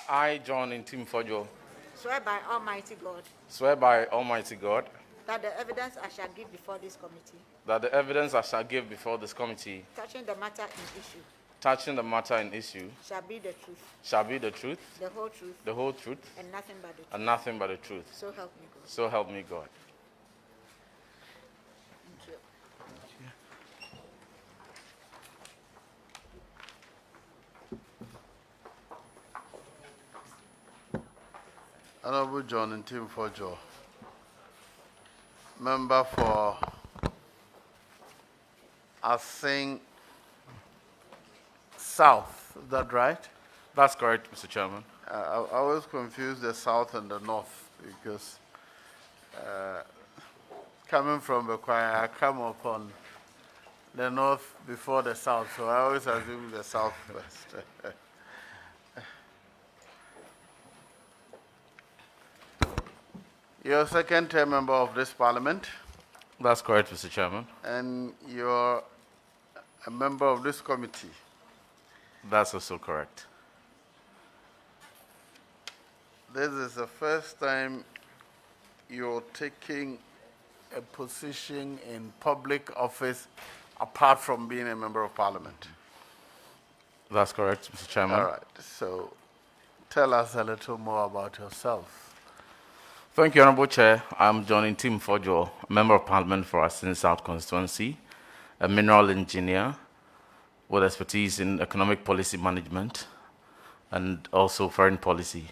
I, John Ntim Fordjour, Swear by Almighty God swear by Almighty God that the evidence I shall give before this committee that the evidence I shall give before this committee touching the matter in issue shall be the truth, the truth, the whole truth, the whole truth, and nothing but the truth. and nothing but the truth. So help me God. So help me God. Thank you. Honorable John Ntim Fordjour, member for Asing South, is that right? That's correct, Mr. Chairman. I always confuse the South and the North because coming from the choir, I come upon the North before the South, so I always assume the South first. You're a second-term member of this parliament, That's correct, Mr. Chairman. and you're a member of this committee. That's also correct. This is the first time you're taking a position in public office apart from being a member of parliament. That's correct, Mr. Chairman. All right, so tell us a little more about yourself. Thank you, Honorable Chair. I'm John Ntim Fordjour, Member of Parliament for Assin South constituency, a mineral engineer with expertise in economic policy management and also foreign policy.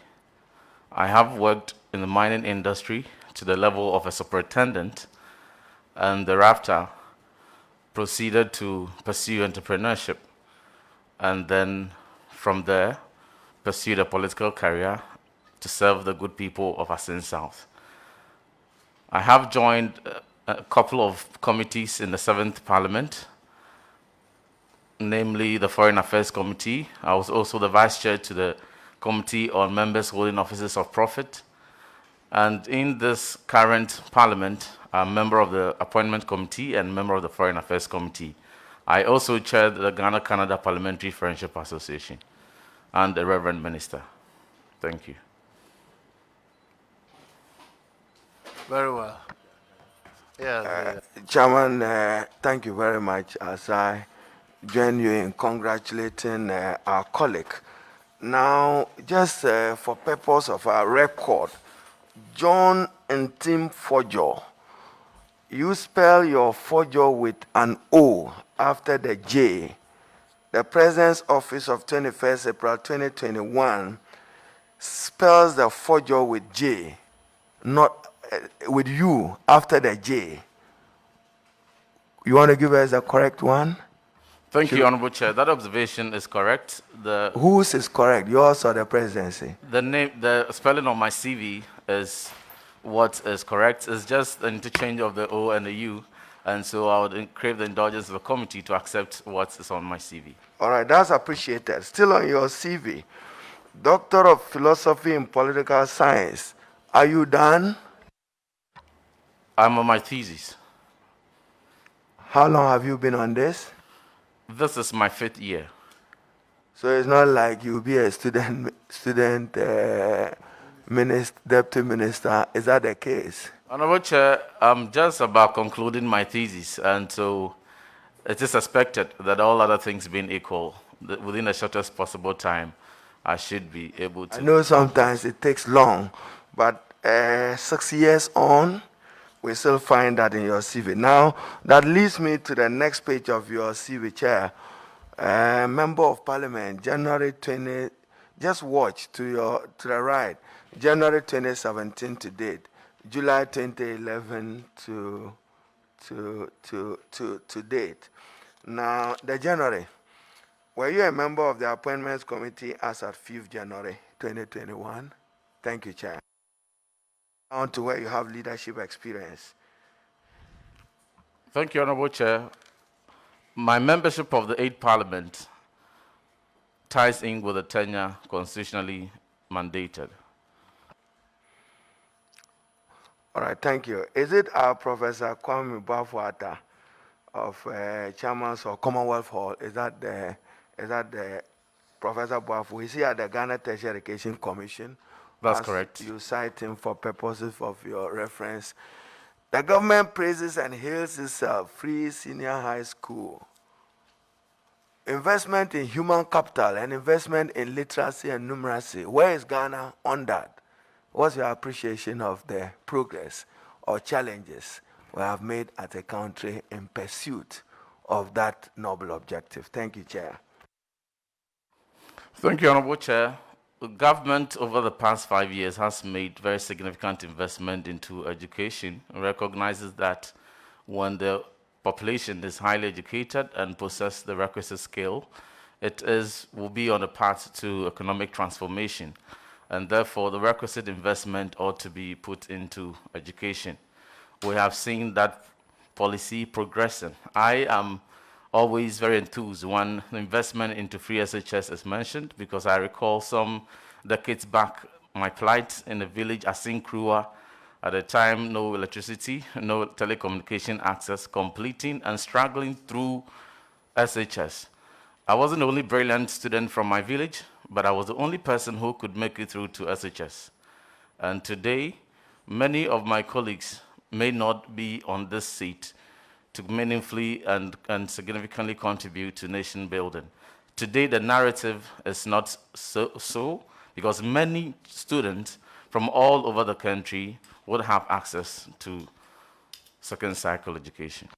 I have worked in the mining industry to the level of a superintendent and thereafter proceeded to pursue entrepreneurship and then from there pursued a political career to serve the good people of Assin South. I have joined a couple of committees in the 7th Parliament, namely the Foreign Affairs Committee. I was also the Vice Chair to the Committee on Members Holding Offices of Profit. And in this current Parliament, I'm a member of the Appointment Committee and member of the Foreign Affairs Committee. I also chair the Ghana-Canada Parliamentary Friendship Association and the Reverend Minister. Thank you. Very well. Yeah. Chairman, thank you very much as I join you in congratulating our colleague. Now, just for purpose of our record, John Ntim Fordjour, you spell your Fordjour with an O after the J. The President's Office of 21st April 2021 spells the Fordjour with J, not with U after the J. You want to give us the correct one? Thank you, Honorable Chair. That observation is correct. Whose is correct, yours or the presidency? The spelling on my CV is what is correct. It's just an interchange of the O and the U, and so I would crave the indulgence of the committee to accept what is on my CV. All right, that's appreciated. Still on your CV, Doctor of Philosophy in Political Science. Are you done? I'm on my thesis. How long have you been on this? This is my 5th year. So it's not like you'll be a student deputy minister. Is that the case? Honorable Chair, I'm just about concluding my thesis, and so it is expected that all other things being equal, that within the shortest possible time, I should be able to. I know sometimes it takes long, but 6 years on, we still find that in your CV. Now, that leads me to the next page of your CV, Chair. Member of Parliament, January 20, just watch to the right, January 2017 to date, July 2011 to date. Now, the January, were you a member of the Appointments Committee as at 5th January 2021? Thank you, Chair. On to where you have leadership experience. Thank you, Honorable Chair. My membership of the 8th Parliament ties in with the tenure constitutionally mandated. All right, thank you. Is it Professor Kwame Bafuata of Chairman's or Commonwealth Hall? Is that the Professor Boafu, is he at the Ghana Tertiary Education Commission? That's As correct. You cite him for purposes of your reference. The government praises and hails its free senior high school. Investment in human capital and investment in literacy and numeracy. Where is Ghana on that? What's your appreciation of the progress or challenges we have made as a country in pursuit of that noble objective? Thank you, Chair. Thank you, Honorable Chair. The government over the past 5 years has made very significant investment into education and recognizes that when the population is highly educated and possess the requisite skill, will be on a path to economic transformation. And therefore, the requisite investment ought to be put into education. We have seen that policy progressing. I am always very enthused when the investment into free SHS is mentioned, because I recall some decades back my plight in the village Asinkrua. At the time, no electricity, no telecommunication access, completing and struggling through SHS. I wasn't the only brilliant student from my village, but I was the only person who could make it through to SHS. And today, many of my colleagues may not be on this seat to meaningfully and significantly contribute to nation building. Today, the narrative is not so because many students from all over the country would have access to second cycle education.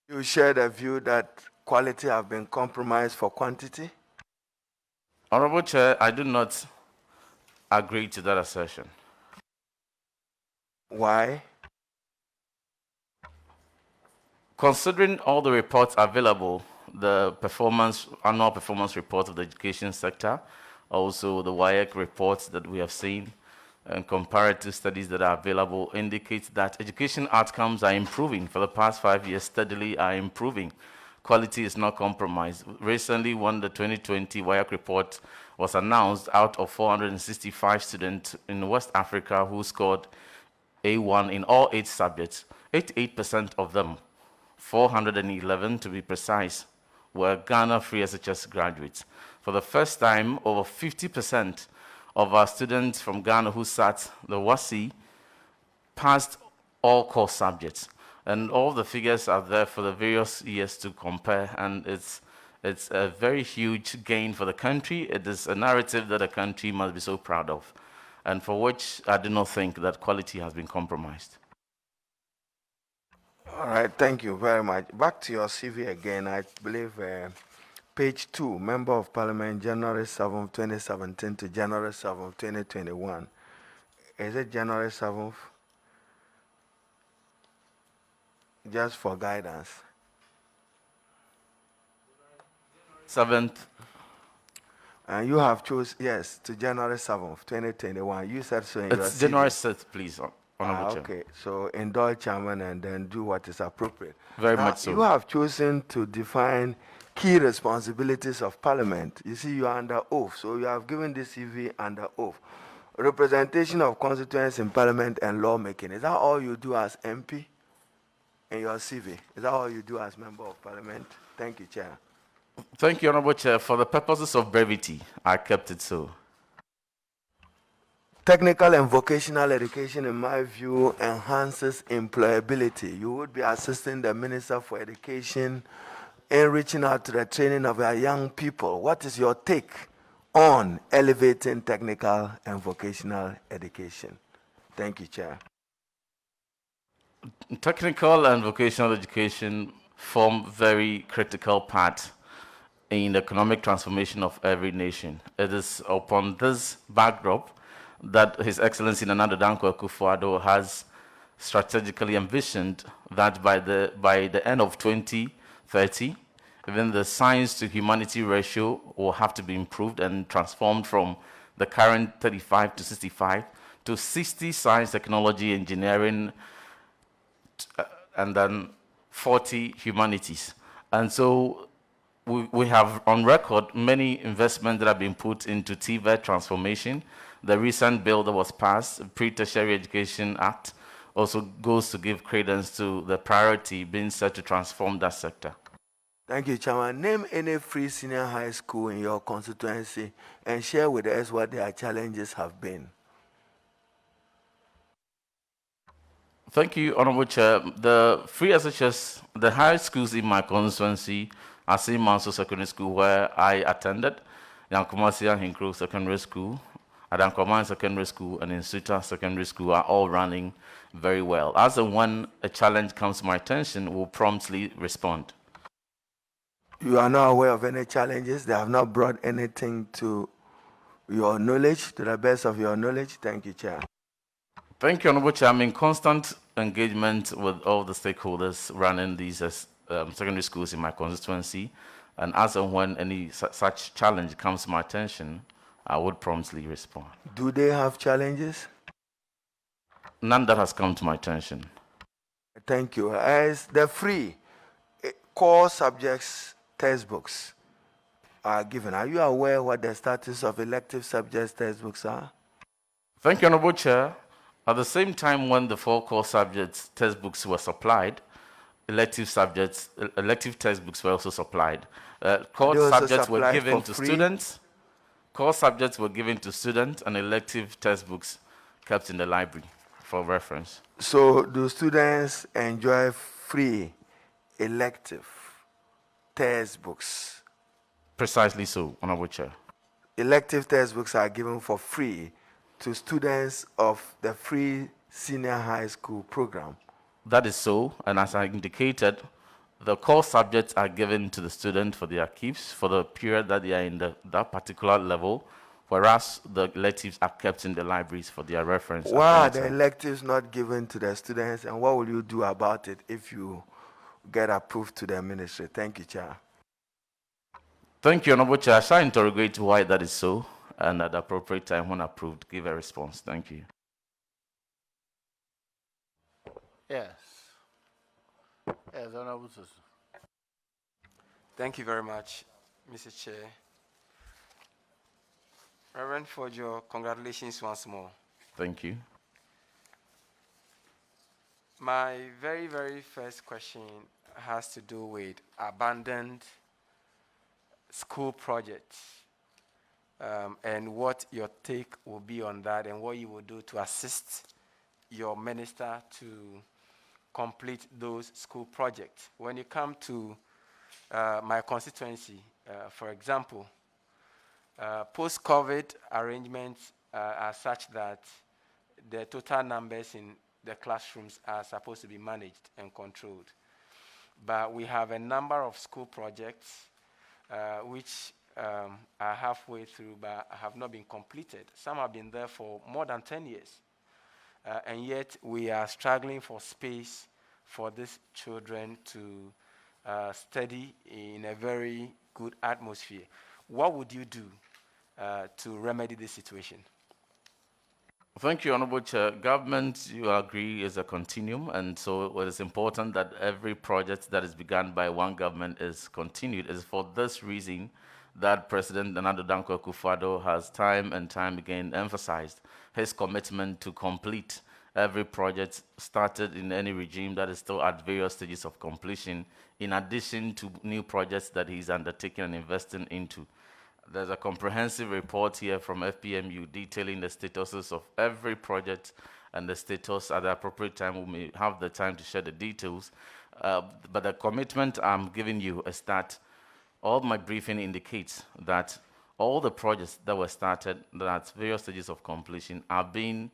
You share the view that quality have been compromised for quantity? Honorable Chair, I do not agree to that assertion. Why? Considering all the reports available, the annual performance reports of the education sector, also the WIEC reports that we have seen, and comparative studies that are available indicate that education outcomes are improving. For the past 5 years, steadily are improving. Quality is not compromised. Recently, when the 2020 WIEC report was announced, out of 465 students in West Africa who scored A1 in all 8 subjects, 88% of them, 411 to be precise, were Ghana Free SHS graduates. For the first time, over 50% of our students from Ghana who sat the WASI passed all core subjects. And all the figures are there for the various years to compare, and it's a very huge gain for the country. It is a narrative that the country must be so proud of, and for which I do not think that quality has been compromised. All right, thank you very much. Back to your CV again. I believe page 2, Member of Parliament, January 7, 2017 to January 7, 2021. Is it January 7th? Just for guidance. 7th. And you have chosen, yes, to January 7th, 2021. You said so in your It's CV. January 6th, please, Honorable Chair. Okay, so indulge chairman and then do what is appropriate. Very Now, much so. You have chosen to define key responsibilities of Parliament. You see, you are under oath, so you have given this CV under oath. Representation of constituents in Parliament and lawmaking. Is that all you do as MP in your CV? Is that all you do as Member of Parliament? Thank you, Chair. Thank you, Honorable Chair. For the purposes of brevity, I kept it so. Technical and vocational education, in my view, enhances employability. You would be assisting the Minister for Education in reaching out to the training of our young people. What is your take on elevating technical and vocational education? Thank you, Chair. Technical and vocational education form very critical part in the economic transformation of every nation. It is upon this backdrop that His Excellency Nana Danko Akufo-Addo has strategically envisioned that by the end of 2030, even the science to humanity ratio will have to be improved and transformed from the current 35 to 65 to 60 science, technology, engineering, and then 40 humanities. And so we have on record many investments that have been put into TVET transformation. The recent bill that was passed, the Pre-Tertiary Education Act, also goes to give credence to the priority being set to transform that sector. Thank you, Chairman. Name any free senior high school in your constituency and share with us what their challenges have been. Thank you, Honorable Chair. The free SHS, the high schools in my constituency are St. Manso Secondary School, where I attended, Yankumasi and Hinkro Secondary School, Adankoman Secondary School, and Insuta Secondary School are all running very well. As and when a challenge comes to my attention, we'll promptly respond. You are not aware of any challenges? They have not brought anything to your knowledge, to the best of your knowledge? Thank you, Chair. Thank you, Honorable Chair. I'm in constant engagement with all the stakeholders running these secondary schools in my constituency. And as and when any such challenge comes to my attention, I would promptly respond. Do they have challenges? None that has come to my attention. Thank you. As the free core subjects textbooks are given, are you aware what the status of elective subjects textbooks are? Thank you, Honorable Chair. At the same time when the 4 core subjects textbooks were supplied, elective textbooks were also supplied. Core subjects were given to students. Core subjects were given to students, and elective textbooks kept in the library for reference. So do students enjoy free elective textbooks? Precisely so, Honorable Chair. Elective textbooks are given for free to students of the free senior high school program. That is so, and as I indicated, the core subjects are given to the student for their keeps for the period that they are in that particular level, whereas the electives are kept in the libraries for their reference. Why are the electives not given to the students, and what will you do about it if you get approved to the ministry? Thank you, Chair. Thank you, Honorable Chair. I shall interrogate why that is so, and at the appropriate time, when approved, give a response. Thank you. Yes. Yes, Honorable Sister. Thank you very much, Mr. Chair. Reverend Fordjour, congratulations once more. Thank you. My very, very first question has to do with abandoned school projects and what your take will be on that and what you will do to assist your minister to complete those school projects. When you come to my constituency, for example, post-COVID arrangements are such that the total numbers in the classrooms are supposed to be managed and controlled. But we have a number of school projects which are halfway through but have not been completed. Some have been there for more than 10 years. And yet we are struggling for space for these children to study in a very good atmosphere. What would you do to remedy this situation? Thank you, Honorable Chair. Government, you agree, is a continuum, and so it is important that every project that is begun by one government is continued. It is for this reason that President Nana Dankwa Akufo-Addo has time and time again emphasized his commitment to complete every project started in any regime that is still at various stages of completion, in addition to new projects that he's undertaking and investing into. There's a comprehensive report here from FPMU detailing the statuses of every project and the status. At the appropriate time, we may have the time to share the details. But the commitment I'm giving you is that all my briefing indicates that all the projects that were started that at various stages of completion are being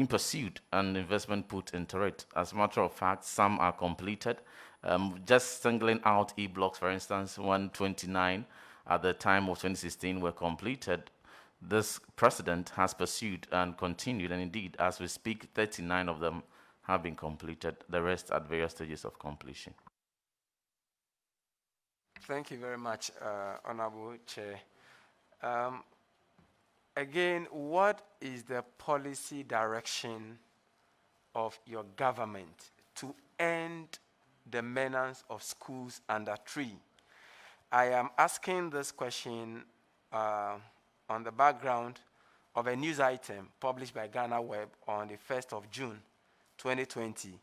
pursued and investment put into it. As a matter of fact, some are completed. Just singling out E-blocks, for instance, 129 at the time of 2016 were completed. This precedent has pursued and continued, and indeed, as we speak, 39 of them have been completed, the rest at various stages of completion. Thank you very much, Honorable Chair. Again, what is the policy direction of your government to end the menace of schools under tree? I am asking this question on the background of a news item published by Ghana Web on the 1st of June, 2020,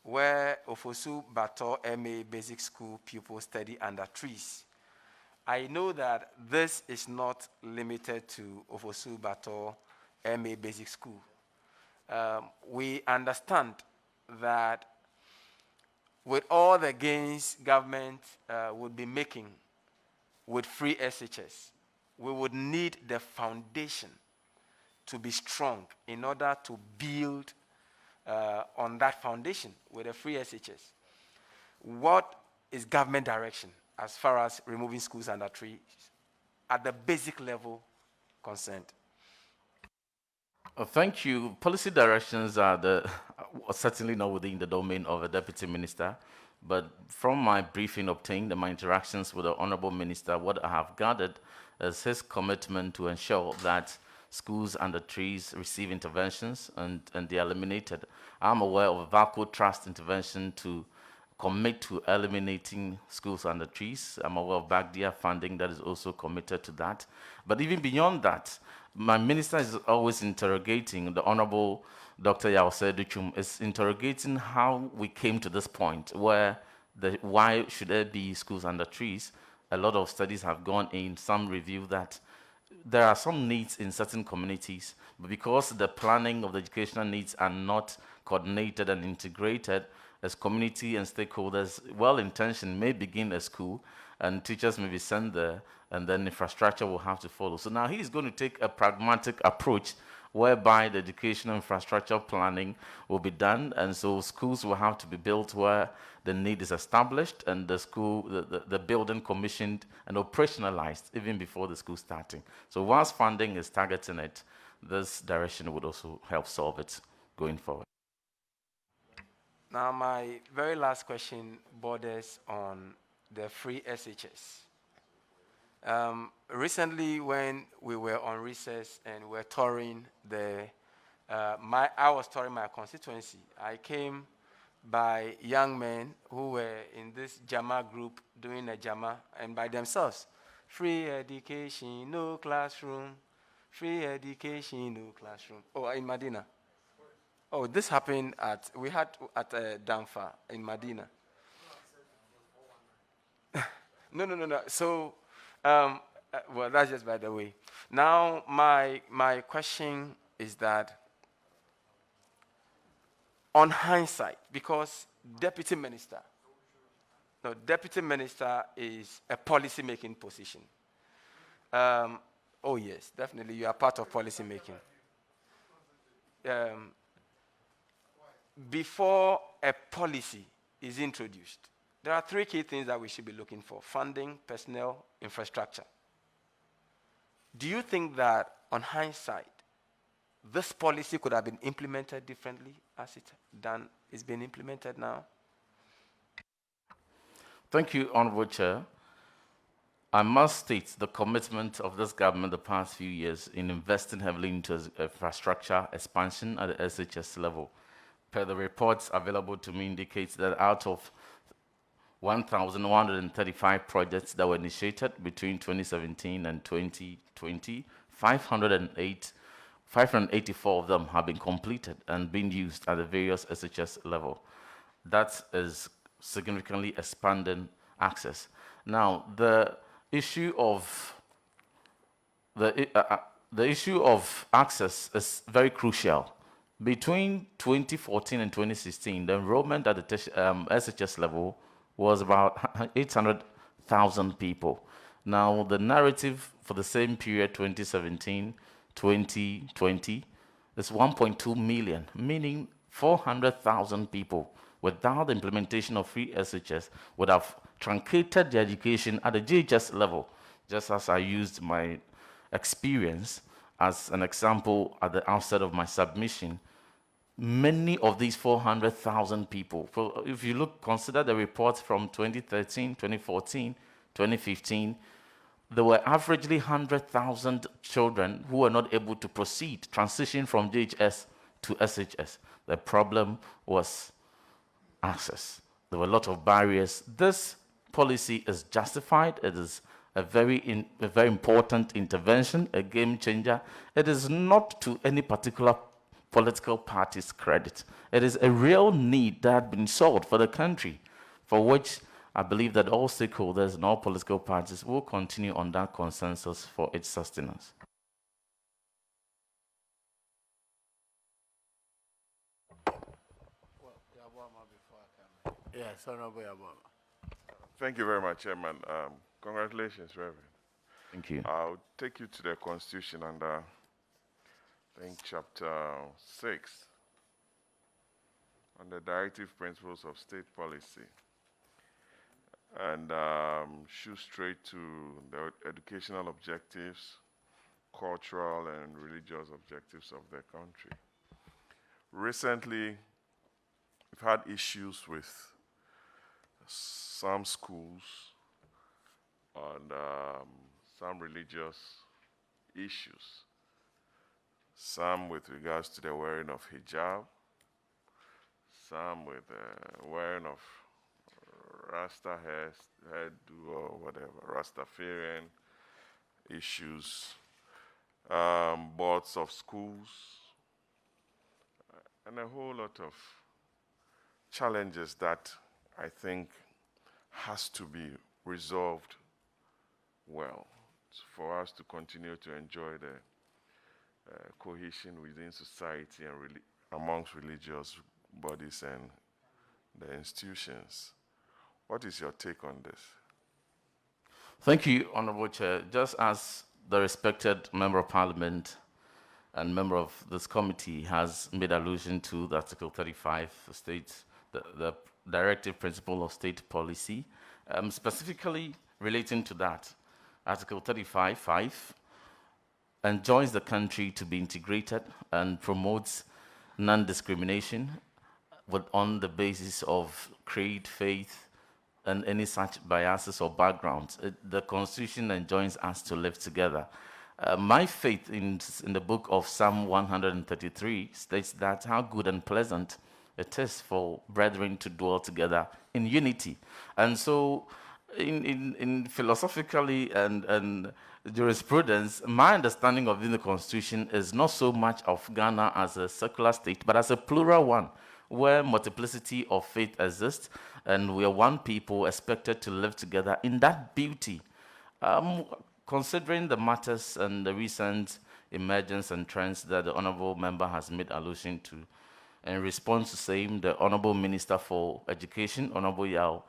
where Ofosu Bato MA Basic School pupils study under trees. I know that this is not limited to Ofosu Bato MA Basic School. We understand that with all the gains government would be making with free SHS, we would need the foundation to be strong in order to build on that foundation with a free SHS. What is government direction as far as removing schools under trees at the basic level concerned? Thank you. Policy directions are certainly not within the domain of a deputy minister, but from my briefing obtained and my interactions with the honorable minister, what I have gathered is his commitment to ensure that schools under trees receive interventions and they are eliminated. I'm aware of a VACO trust intervention to commit to eliminating schools under trees. I'm aware of BACDIA funding that is also committed to that. But even beyond that, my minister is always interrogating, the Honorable Dr. Yawse Duchum is interrogating how we came to this point where why should there be schools under trees. A lot of studies have gone in, some review that there are some needs in certain communities, but because the planning of the educational needs are not coordinated and integrated, as community and stakeholders, well-intentioned, may begin a school and teachers may be sent there and then infrastructure will have to follow. So now he's going to take a pragmatic approach whereby the educational infrastructure planning will be done, and so schools will have to be built where the need is established and the building commissioned and operationalized even before the school starting. So whilst funding is targeting it, this direction would also help solve it going forward. Now, my very last question borders on the free SHS. Recently, when we were on recess and were touring I was touring my constituency. I came by young men who were in this JAMA group doing a JAMA and by themselves. Free education, no classroom. Free education, no classroom. Oh, in Medina. Oh, this happened at Damfa in Medina. No. So, well, that's just by the way. Now, my question is that, on hindsight, because deputy minister is a policy-making position. Oh yes, definitely, you are part of policy-making. Before a policy is introduced, there are three key things that we should be looking for: funding, personnel, infrastructure. Do you think that, on hindsight, this policy could have been implemented differently as it's been implemented now? Thank you, Honorable Chair. I must state the commitment of this government the past few years in investing heavily into infrastructure expansion at the SHS level. Per the reports available to me indicates that out of 1,135 projects that were initiated between 2017 and 2020, 584 of them have been completed and being used at the various SHS level. That is significantly expanding access. Now, the issue of access is very crucial. Between 2014 and 2016, the enrollment at the SHS level was about 800,000 people. Now, the narrative for the same period, 2017-2020, is 1.2 million, meaning 400,000 people without the implementation of free SHS would have truncated the education at the GHS level, just as I used my experience as an example at the outset of my submission. Many of these 400,000 people, if you consider the reports from 2013, 2014, 2015, there were averagely 100,000 children who were not able to transition from GHS to SHS. The problem was access. There were a lot of barriers. This policy is justified. It is a very important intervention, a game changer. It is not to any particular political parties credit. It is a real need that had been solved for the country, for which I believe that all stakeholders and all political parties will continue on that consensus for its sustenance. Yes, Honorable Yabama. Thank you very much, Chairman. Congratulations, Reverend. Thank you. I'll take you to the Constitution under, I think, Chapter 6, on the Directive Principles of State Policy, and shoot straight to the educational objectives, cultural and religious objectives of the country. Recently, we've had issues with some schools on some religious issues, some with regards to the wearing of hijab, some with wearing of Rasta hairdo or whatever, Rastafarian issues, boards of schools, and a whole lot of challenges that I think has to be resolved well for us to continue to enjoy the cohesion within society and amongst religious bodies and the institutions. What is your take on this? Thank you, Honorable Chair. Just as the respected Member of Parliament and member of this committee has made allusion to the Article 35 states the directive principle of state policy, specifically relating to that, Article 35(5) enjoins the country to be integrated and promotes non-discrimination on the basis of creed, faith, and any such biases or backgrounds. The Constitution enjoins us to live together. My faith in the book of Psalm 133 states that how good and pleasant it is for brethren to dwell together in unity. And so in philosophically and jurisprudence, my understanding of the Constitution is not so much of Ghana as a secular state, but as a plural one, where multiplicity of faith exists, and we are one people expected to live together in that beauty. Considering the matters and the recent emergence and trends that the Honourable Member has made allusion to, in response to same, the Honourable Minister for Education, Honourable Yao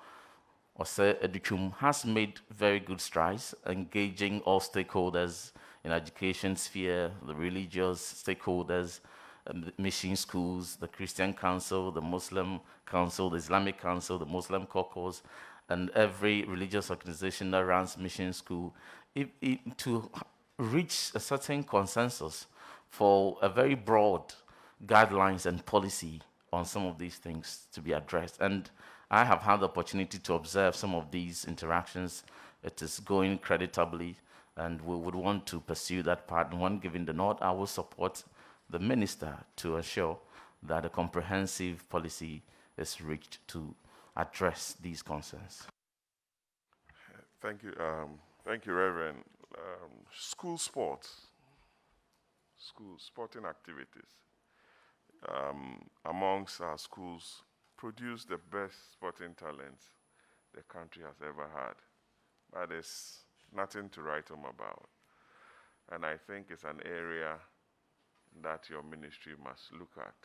Ose Educhum, has made very good strides, engaging all stakeholders in education sphere, the religious stakeholders, the mission schools, the Christian Council, the Muslim Council, the Islamic Council, the Muslim caucus, and every religious organization that runs mission school, to reach a certain consensus for a very broad guidelines and policy on some of these things to be addressed. And I have had the opportunity to observe some of these interactions. It is going creditably, and we would want to pursue that part. And when given the nod, I will support the minister to ensure that a comprehensive policy is reached to address these concerns. Thank you. Thank you, Reverend. School sports, sporting activities amongst our schools produce the best sporting talents the country has ever had. That is nothing to write home about. And I think it's an area that your ministry must look at.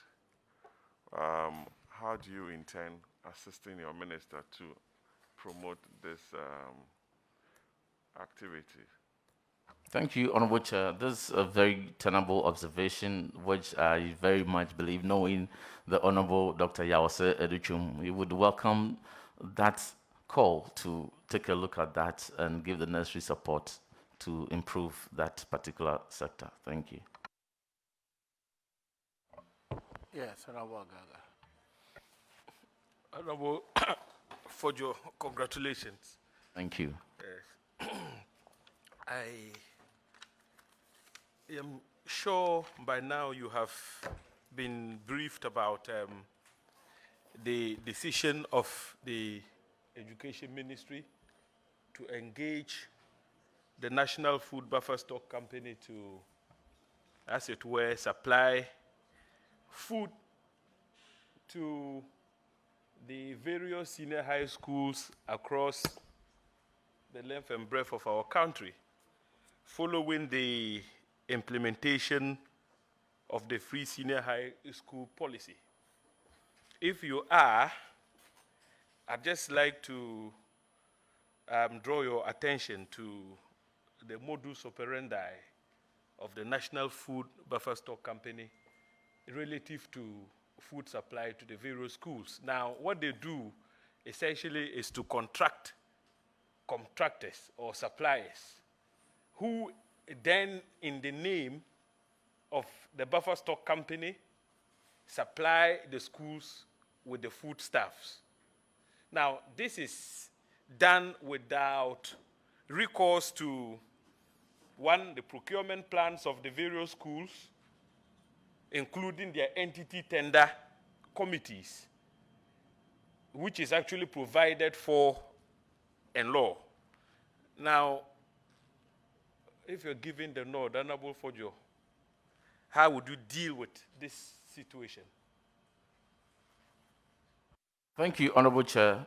How do you intend assisting your minister to promote this activity? Thank you, Honorable Chair. This is a very tenable observation, which I very much believe, knowing the Honorable Dr. Yawase Educhum, we would welcome that call to take a look at that and give the necessary support to improve that particular sector. Thank you. Yes, Honorable Gaga. Honorable Fordjour, congratulations. Thank you. I am sure by now you have been briefed about the decision of the Education Ministry to engage the National Food Buffer Stock Company to, as it were, supply food to the various senior high schools across the length and breadth of our country, following the implementation of the free senior high school policy. If you are, I'd just like to draw your attention to the modus operandi of the National Food Buffer Stock Company relative to food supply to the various schools. Now, what they do essentially is to contract contractors or suppliers who then, in the name of the buffer stock company, supply the schools with the foodstuffs. Now, this is done without recourse to, one, the procurement plans of the various schools, including their entity tender committees, which is actually provided for in law. Now, if you're given the nod, Honorable Fordjour, how would you deal with this situation? Thank you, Honorable Chair.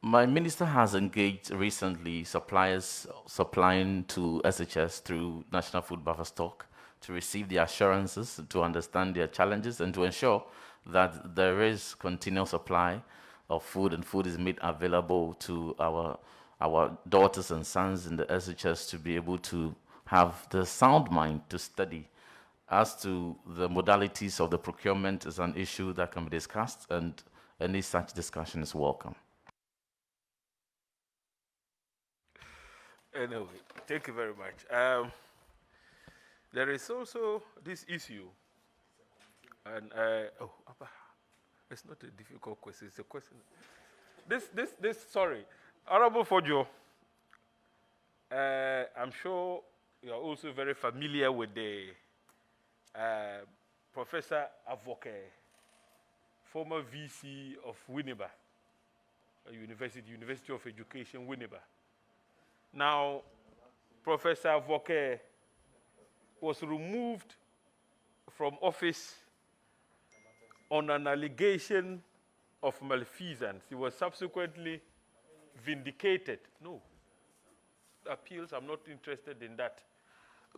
My minister has engaged recently suppliers supplying to SHS through National Food Buffer Stock to receive the assurances, to understand their challenges, and to ensure that there is continual supply of food and food is made available to our daughters and sons in the SHS to be able to have the sound mind to study. As to the modalities of the procurement is an issue that can be discussed, and any such discussion is welcome. Anyway, thank you very much. There is also this issue, and it's not a difficult question. It's a question. Sorry, Honorable Fordjour, I'm sure you are also very familiar with the Professor Avoke, former VC of Winneba University of Education, Winneba. Now, Professor Avoke was removed from office on an allegation of malfeasance. He was subsequently vindicated. No, appeals, I'm not interested in that,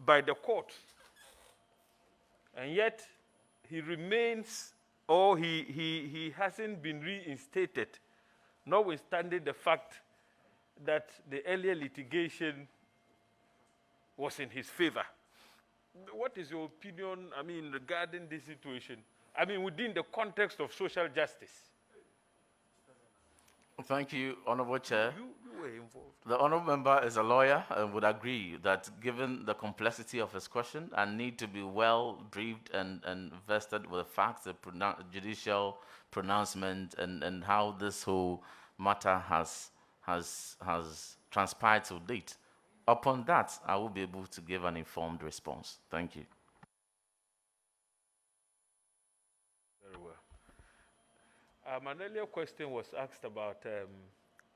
by the court. And yet, he remains, or he hasn't been reinstated, notwithstanding the fact that the earlier litigation was in his favor. What is your opinion, regarding this situation? Within the context of social justice. Thank you, Honorable Chair. You were involved. The Honorable Member is a lawyer and would agree that given the complexity of his question and need to be well briefed and vested with the facts, the judicial pronouncement, and how this whole matter has transpired to date. Upon that, I will be able to give an informed response. Thank you. Very well. An earlier question was asked about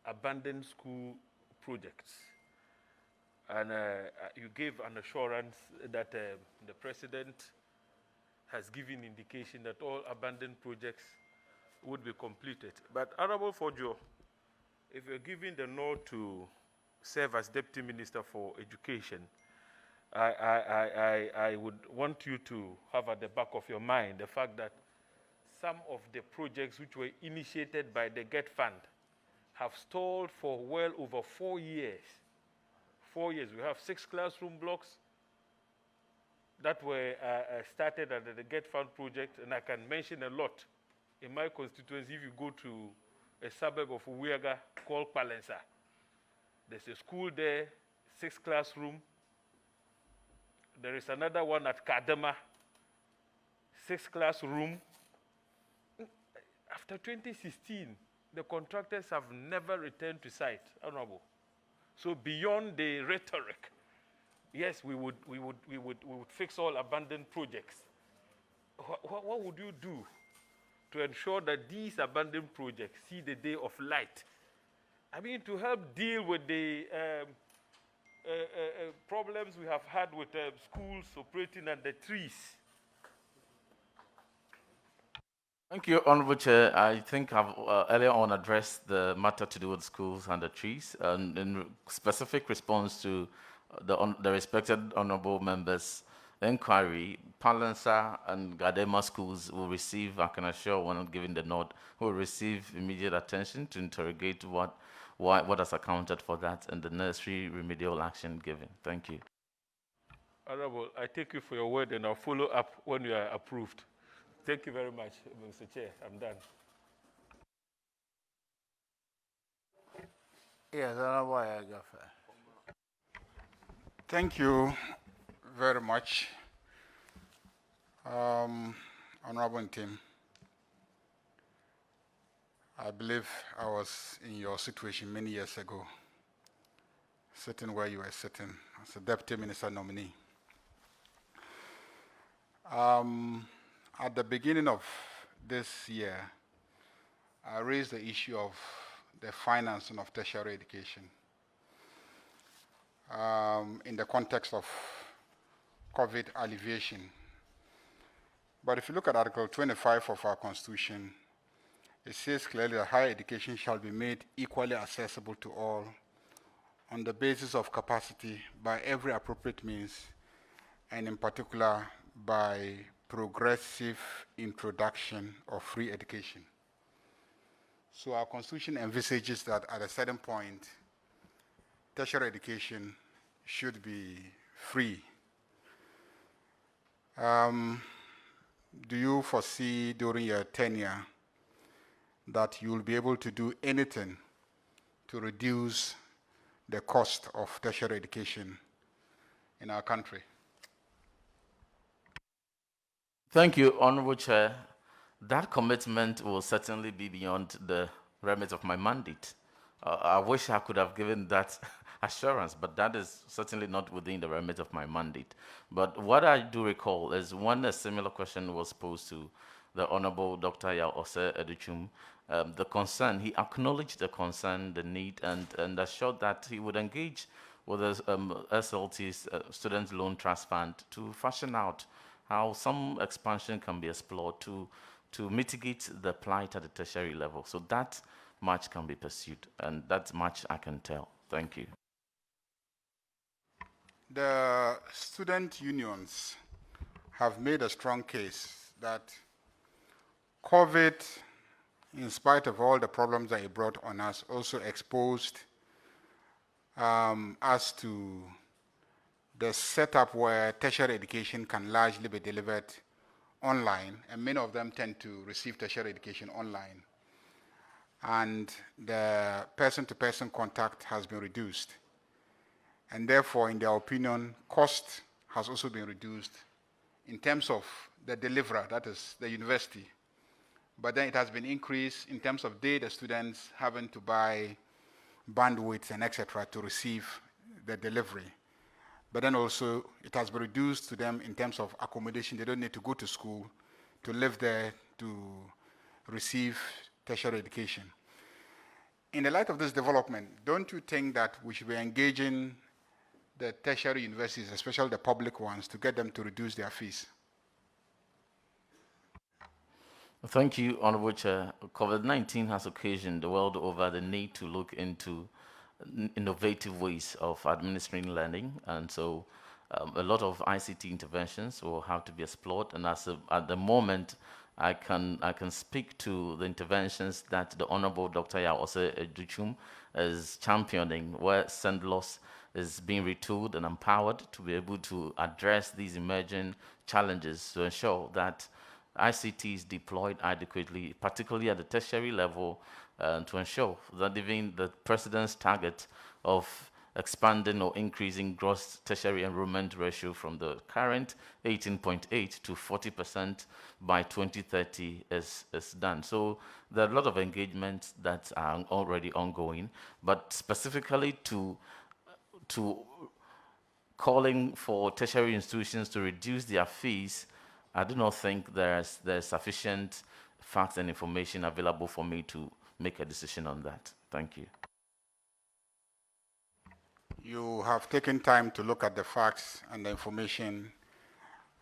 abandoned school projects. And you gave an assurance that the President has given indication that all abandoned projects would be completed. But Honorable Fordjour, if you're given the nod to serve as Deputy Minister for Education, I would want you to have at the back of your mind the fact that some of the projects which were initiated by the GET Fund have stalled for well over 4 years. 4 years. We have 6 classroom blocks that were started under the GET Fund project, and I can mention a lot. In my constituency, if you go to a suburb of Uwiaga called Palensa, there's a school there, 6 classroom. There is another one at Kadema, 6 classroom. After 2016, the contractors have never returned to site, Honorable. So beyond the rhetoric, yes, we would fix all abandoned projects. What would you do to ensure that these abandoned projects see the day of light? To help deal with the problems we have had with schools operating under trees. Thank you, Honorable Chair. I think I've earlier on addressed the matter to do with schools and the trees, and in specific response to the respected honorable members' inquiry, Palansa and Gadema schools will receive, I can assure when giving the nod, will receive immediate attention to interrogate what has accounted for that and the necessary remedial action given. Thank you. Honorable, I take you for your word and I'll follow up when you are approved. Thank you very much, Mr. Chair. I'm done. Yes, Honorable Ayagafe. Thank you very much, Honorable Ntim. I believe I was in your situation many years ago, sitting where you were sitting as a deputy minister nominee. At the beginning of this year, I raised the issue of the financing of tertiary education in the context of COVID alleviation. But if you look at Article 25 of our Constitution, it says clearly that higher education shall be made equally accessible to all on the basis of capacity by every appropriate means, and in particular by progressive introduction of free education. So our Constitution envisages that at a certain point, tertiary education should be free. Do you foresee during your tenure that you will be able to do anything to reduce the cost of tertiary education in our country? Thank you, Honorable Chair. That commitment will certainly be beyond the remit of my mandate. I wish I could have given that assurance, but that is certainly not within the remit of my mandate. But what I do recall is when a similar question was posed to the Honorable Dr. Yao Ose Educhum, the concern, he acknowledged the concern, the need, and assured that he would engage with the SLT's Student Loan Trust Fund to fashion out how some expansion can be explored to mitigate the plight at the tertiary level. So that much can be pursued, and that much I can tell. Thank you. The student unions have made a strong case that COVID, in spite of all the problems that it brought on us, also exposed us to the setup where tertiary education can largely be delivered online, and many of them tend to receive tertiary education online. And the person-to-person contact has been reduced. And therefore, in their opinion, cost has also been reduced in terms of the deliverer, that is the university. But then it has been increased in terms of the students having to buy bandwidth and etc. to receive the delivery. But then also it has been reduced to them in terms of accommodation. They don't need to go to school to live there to receive tertiary education. In the light of this development, don't you think that we should be engaging the tertiary universities, especially the public ones, to get them to reduce their fees? Thank you, Honorable Chair. COVID-19 has occasioned the world over the need to look into innovative ways of administering learning, and so a lot of ICT interventions will have to be explored. And at the moment, I can speak to the interventions that the Honorable Dr. Yao Ose Educhum is championing, where SENDLOS is being retooled and empowered to be able to address these emerging challenges to ensure that ICT is deployed adequately, particularly at the tertiary level, to ensure that even the President's target of expanding or increasing gross tertiary enrollment ratio from the current 18.8 to 40% by 2030 is done. So there are a lot of engagements that are already ongoing, but specifically to calling for tertiary institutions to reduce their fees, I do not think there's sufficient facts and information available for me to make a decision on that. Thank you. You have taken time to look at the facts and the information,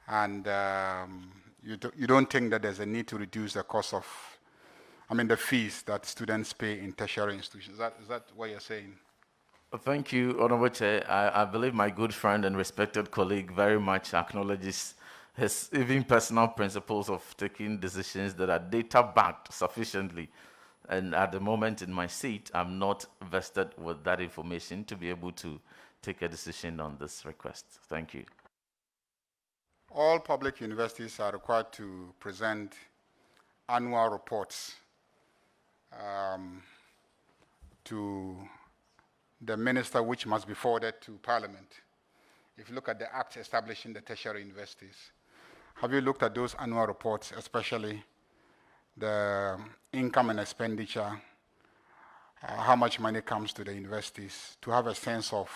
and You don't think that there's a need to reduce the cost of, the fees that students pay in tertiary institutions? Is that what you're saying? Thank you, Honorable Chair. I believe my good friend and respected colleague very much acknowledges his even personal principles of taking decisions that are data-backed sufficiently. And at the moment in my seat, I'm not vested with that information to be able to take a decision on this request. Thank you. All public universities are required to present annual reports to the minister, which must be forwarded to Parliament. If you look at the act establishing the tertiary universities, have you looked at those annual reports, especially the income and expenditure, how much money comes to the universities, to have a sense of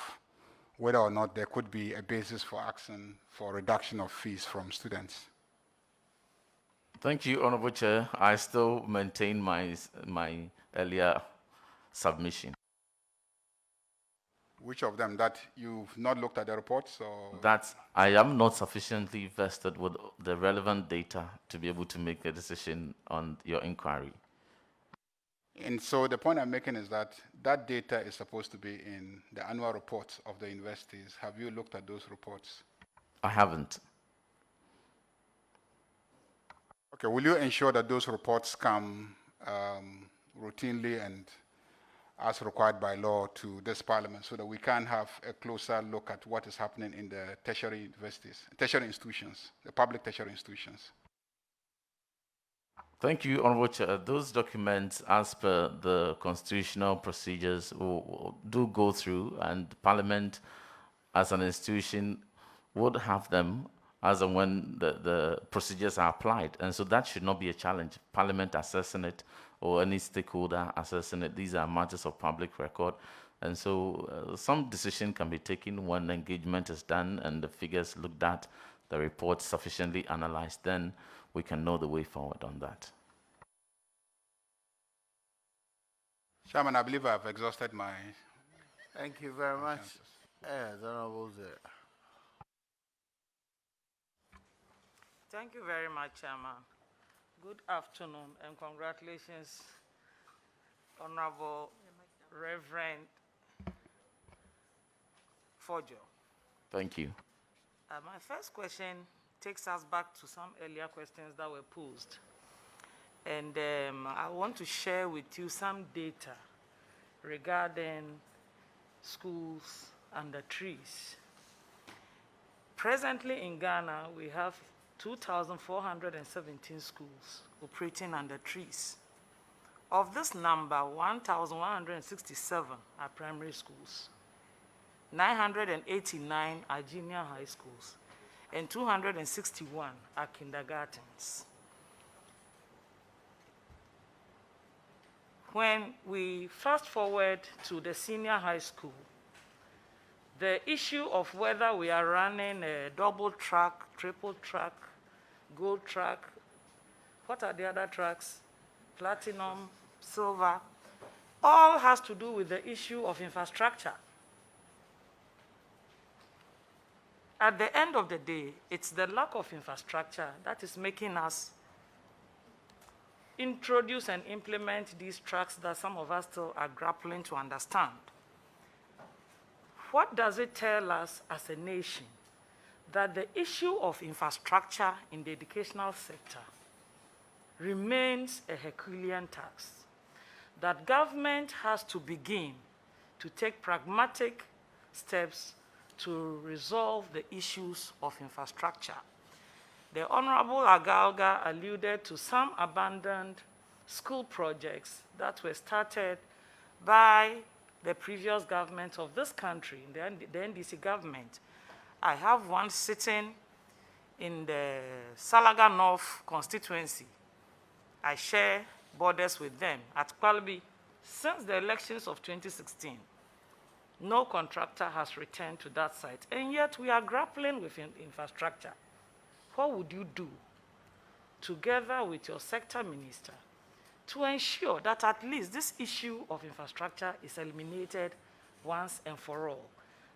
whether or not there could be a basis for action for reduction of fees from students? Thank you, Honorable Chair. I still maintain my earlier submission. Which of them? That you've not looked at the reports? Or? That I am not sufficiently vested with the relevant data to be able to make a decision on your inquiry. And so the point I'm making is that that data is supposed to be in the annual reports of the universities. Have you looked at those reports? I haven't. Okay, will you ensure that those reports come routinely and as required by law to this Parliament so that we can have a closer look at what is happening in the tertiary universities, tertiary institutions, the public tertiary institutions? Thank you, Honorable Chair. Those documents, as per the constitutional procedures, do go through, and Parliament, as an institution, would have them as and when the procedures are applied. And so that should not be a challenge. Parliament assessing it or any stakeholder assessing it, these are matters of public record. And so some decision can be taken when engagement is done and the figures looked at, the report sufficiently analyzed, then we can know the way forward on that. Chairman, I believe I've exhausted my... Thank you very much. Honorable Chair. Thank you very much, Chairman. Good afternoon and congratulations, Honorable Reverend Fordjour. Thank you. My first question takes us back to some earlier questions that were posed. And I want to share with you some data regarding schools under trees. Presently in Ghana, we have 2,417 schools operating under trees. Of this number, 1,167 are primary schools, 989 are junior high schools, and 261 are kindergartens. When we fast forward to the senior high school, the issue of whether we are running a double track, triple track, gold track, what are the other tracks? Platinum, silver, all has to do with the issue of infrastructure. At the end of the day, it's the lack of infrastructure that is making us introduce and implement these tracks that some of us still are grappling to understand. What does it tell us as a nation? That the issue of infrastructure in the educational sector remains a Herculean task. That government has to begin to take pragmatic steps to resolve the issues of infrastructure. The Honorable Agalga alluded to some abandoned school projects that were started by the previous government of this country, the NDC government. I have one sitting in the Salaga North constituency. I share borders with them at Kwalbi. Since the elections of 2016, no contractor has returned to that site, and yet we are grappling with infrastructure. What would you do, together with your sector minister, to ensure that at least this issue of infrastructure is eliminated once and for all,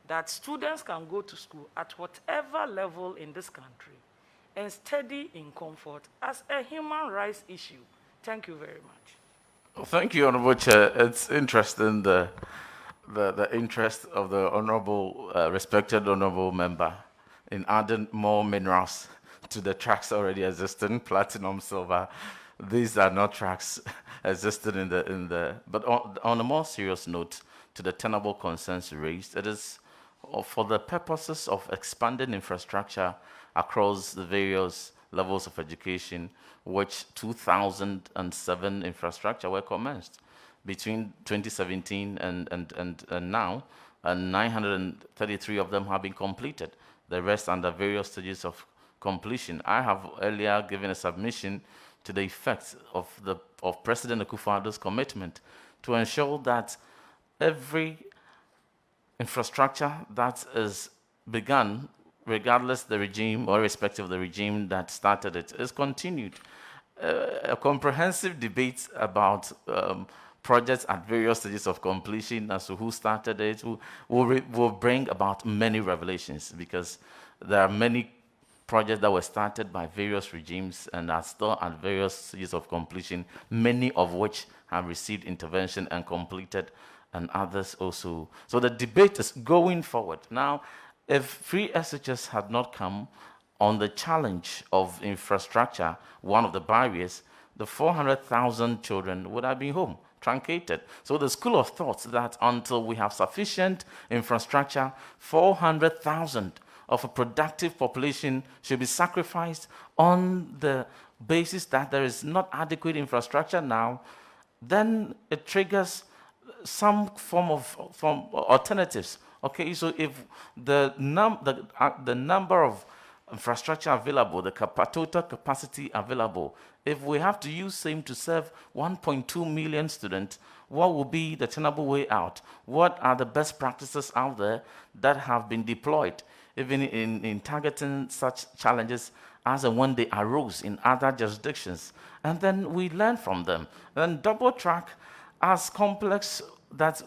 that students can go to school at whatever level in this country and steady in comfort as a human rights issue. Thank you very much. Well, thank you, Honorable Chair. It's interesting the interest of the honorable, respected honorable member in adding more minerals to the tracks already existing, platinum, silver. These are not tracks existing in the. But on a more serious note, to the tenable concerns raised, it is for the purposes of expanding infrastructure across the various levels of education, which 2007 infrastructure were commenced between 2017 and now, and 933 of them have been completed. The rest under various stages of completion. I have earlier given a submission to the effect of President Akufo-Addo's commitment to ensure that every infrastructure that is begun, regardless the regime or irrespective of the regime that started it, is continued. A comprehensive debate about projects at various stages of completion as to who started it will bring about many revelations, because there are many projects that were started by various regimes and are still at various stages of completion, many of which have received intervention and completed, and others also. So the debate is going forward. Now, if free SHS had not come on the challenge of infrastructure, one of the barriers, the 400,000 children would have been home, truncated. So the school of thought that until we have sufficient infrastructure, 400,000 of a productive population should be sacrificed on the basis that there is not adequate infrastructure now, then it triggers some form of alternatives. Okay, so if the number of infrastructure available, the total capacity available, if we have to use same to serve 1.2 million students, what will be the tenable way out? What are the best practices out there that have been deployed, even in targeting such challenges as and when they arose in other jurisdictions? And then we learn from them. Then double track, as complex that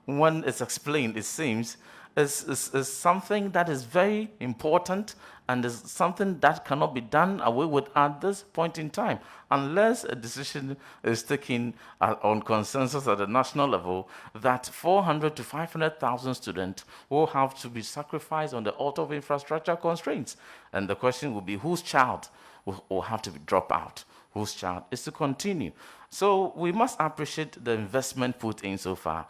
when it's explained, it seems, is something that is very important and is something that cannot be done away with at this point in time, unless a decision is taken on consensus at the national level that 400 to 500,000 students will have to be sacrificed on the altar of infrastructure constraints. And the question will be, whose child will have to be dropped out? Whose child is to continue? So we must appreciate the investment put in so far.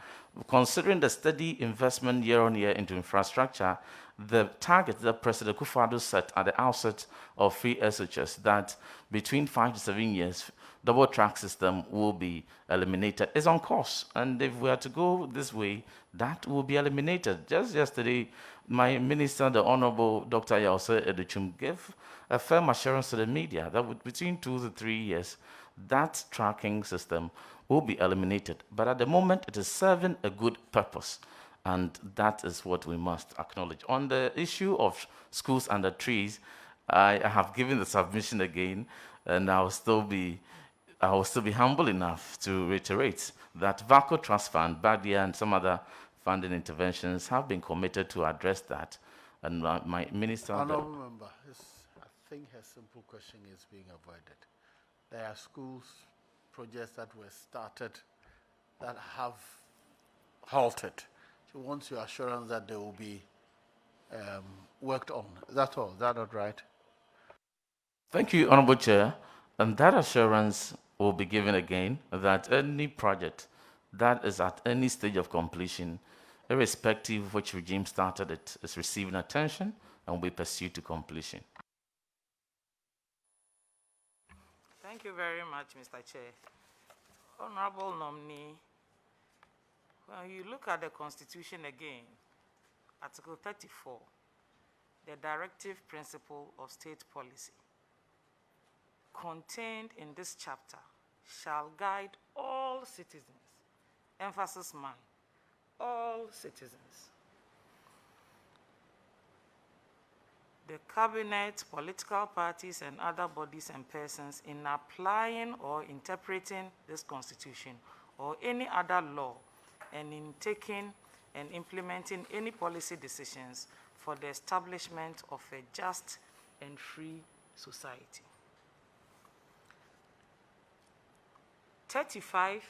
Considering the steady investment year on year into infrastructure, the target that President Akufo-Addo set at the outset of free SHS, that between 5 to 7 years, double track system will be eliminated, is on course. And if we are to go this way, that will be eliminated. Just yesterday, my minister, the Honorable Dr. Yause Educhum, gave a firm assurance to the media that between 2 to 3 years, that tracking system will be eliminated. But at the moment, it is serving a good purpose. And that is what we must acknowledge. On the issue of schools under trees, I have given the submission again, and I will still be humble enough to reiterate that VACO Trust Fund, BADIA, and some other funding interventions have been committed to address that. And my minister... Honourable Member, I think her simple question is being avoided. There are schools, projects that were started that have halted. She wants your assurance that they will be worked on. That's all. Is that not right? Thank you, Honorable Chair. And that assurance will be given again, that any project that is at any stage of completion, irrespective of which regime started it, is receiving attention and will be pursued to completion. Thank you very much, Mr. Chair. Honorable nominee, when you look at the Constitution again, Article 34, the directive principle of state policy, contained in this chapter, shall guide all citizens. Emphasis mine, all citizens. The cabinet, political parties, and other bodies and persons in applying or interpreting this constitution or any other law, and in taking and implementing any policy decisions for the establishment of a just and free society. 35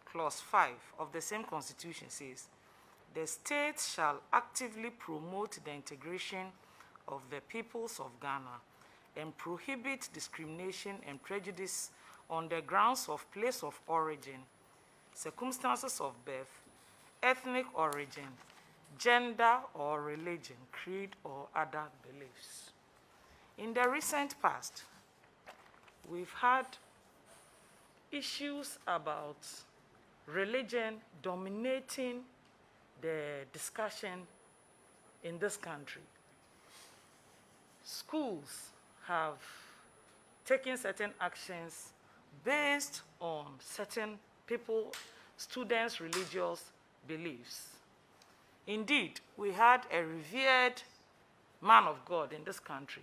clause 5 of the same constitution says, the state shall actively promote the integration of the peoples of Ghana and prohibit discrimination and prejudice on the grounds of place of origin, circumstances of birth, ethnic origin, gender or religion, creed or other beliefs. In the recent past, we've had issues about religion dominating the discussion in this country. Schools have taken certain actions based on certain students' religious beliefs. Indeed, we had a revered man of God in this country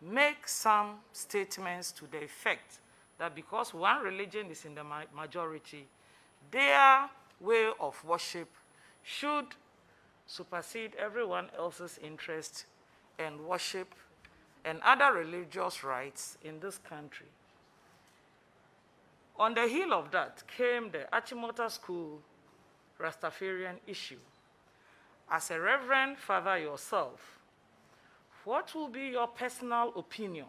make some statements to the effect that because one religion is in the majority, their way of worship should supersede everyone else's interest and worship and other religious rights in this country. On the heel of that came the Achimota School Rastafarian issue. As a Reverend Father yourself, what will be your personal opinion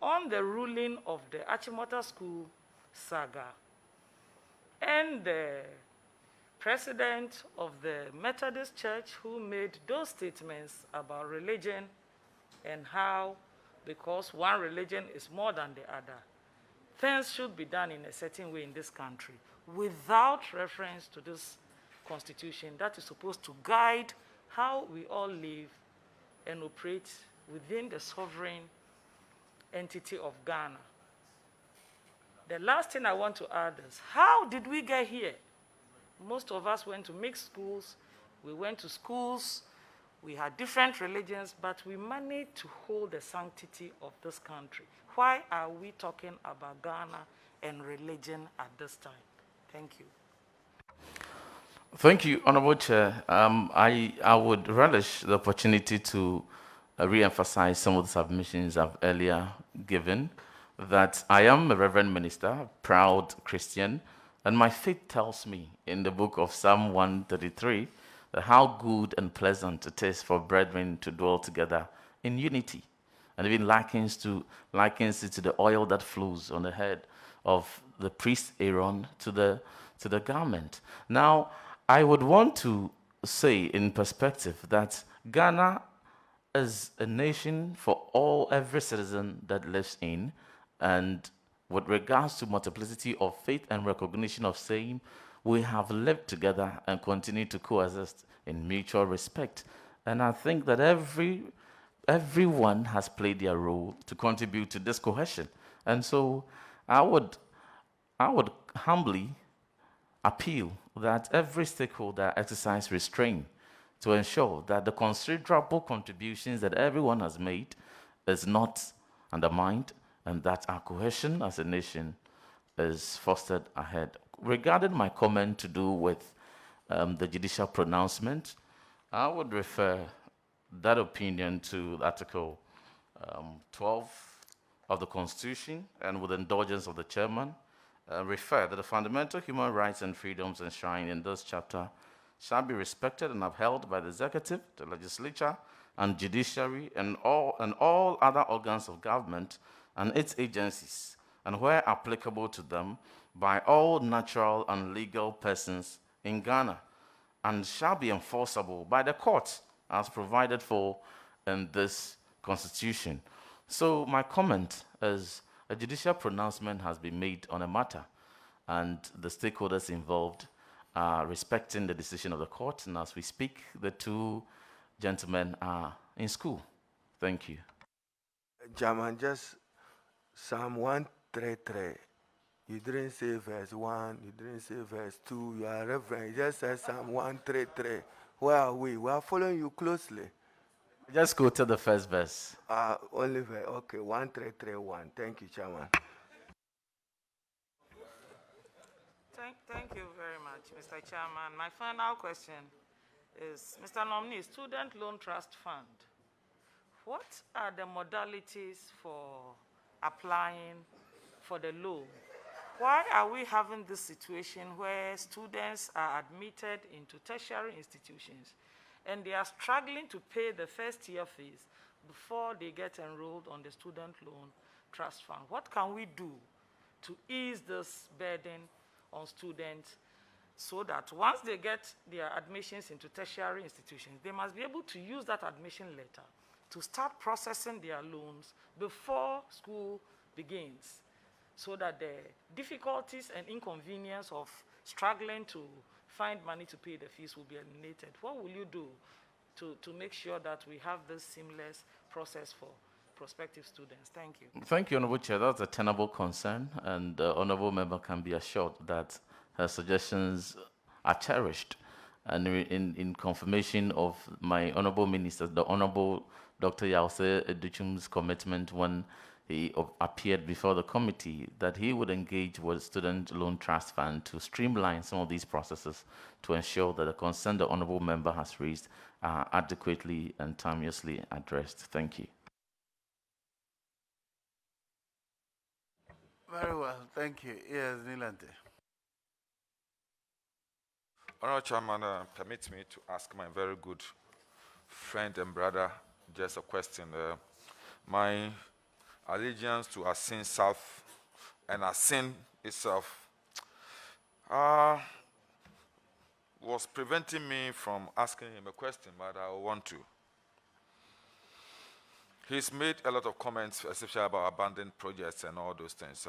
on the ruling of the Achimota School saga and the president of the Methodist Church who made those statements about religion and how, because one religion is more than the other, things should be done in a certain way in this country without reference to this constitution that is supposed to guide how we all live and operate within the sovereign entity of Ghana. The last thing I want to add is, how did we get here? Most of us went to mixed schools, we went to schools, we had different religions, but we managed to hold the sanctity of this country. Why are we talking about Ghana and religion at this time? Thank you. Thank you, Honorable Chair. I would relish the opportunity to re-emphasize some of the submissions I've earlier given, that I am a Reverend Minister, a proud Christian, and my faith tells me in the book of Psalm 133 that how good and pleasant it is for brethren to dwell together in unity, and even likens it to the oil that flows on the head of the priest Aaron to the garment. Now, I would want to say in perspective that Ghana is a nation for every citizen that lives in, and with regards to multiplicity of faith and recognition of same, we have lived together and continue to coexist in mutual respect. And I think that everyone has played their role to contribute to this cohesion. And so I would humbly appeal that every stakeholder exercise restraint to ensure that the considerable contributions that everyone has made is not undermined, and that our cohesion as a nation is fostered ahead. Regarding my comment to do with the judicial pronouncement, I would refer that opinion to Article 12 of the Constitution, and with indulgence of the chairman, refer that the fundamental human rights and freedoms enshrined in this chapter shall be respected and upheld by the executive, the legislature, and judiciary, and all other organs of government and its agencies, and where applicable to them, by all natural and legal persons in Ghana, and shall be enforceable by the courts as provided for in this constitution. So my comment is a judicial pronouncement has been made on a matter, and the stakeholders involved are respecting the decision of the court, and as we speak, the two gentlemen are in school. Thank you. Chairman, just Psalm 133. You didn't say verse 1, you didn't say verse 2, you are reverend. You just said Psalm 133. Where are we? We are following you closely. Just go to the first verse. Only verse. Okay, 1331. Thank you, Chairman. Thank you very much, Mr. Chairman. My final question is, Mr. Nominee, Student Loan Trust Fund, what are the modalities for applying for the loan? Why are we having this situation where students are admitted into tertiary institutions and they are struggling to pay the first year fees before they get enrolled on the student loan trust fund? What can we do to ease this burden on students so that once they get their admissions into tertiary institutions, they must be able to use that admission letter to start processing their loans before school begins, so that the difficulties and inconvenience of struggling to find money to pay the fees will be eliminated? What will you do to make sure that we have this seamless process for prospective students? Thank you. Thank you, Honorable Chair. That's a tenable concern, and the Honorable Member can be assured that her suggestions are cherished. And in confirmation of my Honorable Minister, the Honorable Dr. Yause Educhum's commitment when he appeared before the committee, that he would engage with Student Loan Trust Fund to streamline some of these processes to ensure that the concern the Honorable Member has raised are adequately and timeously addressed. Thank you. Very well, thank you. Yes, Nilante. Honorable Chairman, permit me to ask my very good friend and brother just a question. My allegiance to Asin South and Asin itself was preventing me from asking him a question, but I want to. He's made a lot of comments, especially about abandoned projects and all those things.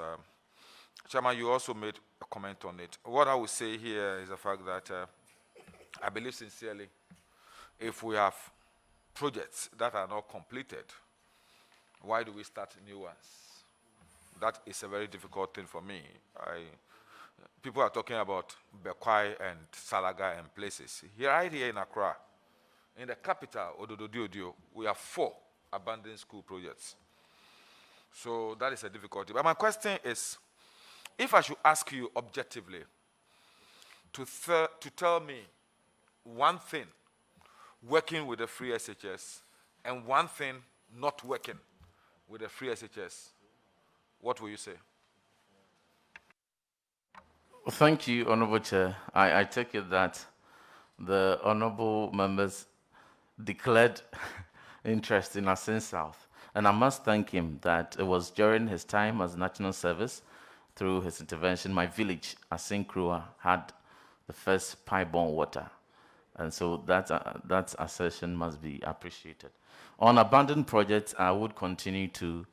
Chairman, you also made a comment on it. What I would say here is the fact that I believe sincerely, if we have projects that are not completed, why do we start new ones? That is a very difficult thing for me. People are talking about Bekwai and Salaga and places. Right here in Accra, in the capital, Ododo, we have 4 abandoned school projects. So that is a difficulty. But my question is, if I should ask you objectively to tell me one thing working with the free SHS and one thing not working with the free SHS, what will you say? Thank you, Honorable Chair. I take it that the Honorable Members declared interest in Asin South. And I must thank him that it was during his time as National Service, through his intervention, my village, Asin Krua, had the first pipe-borne water. And so that assertion must be appreciated. On abandoned projects, I would continue to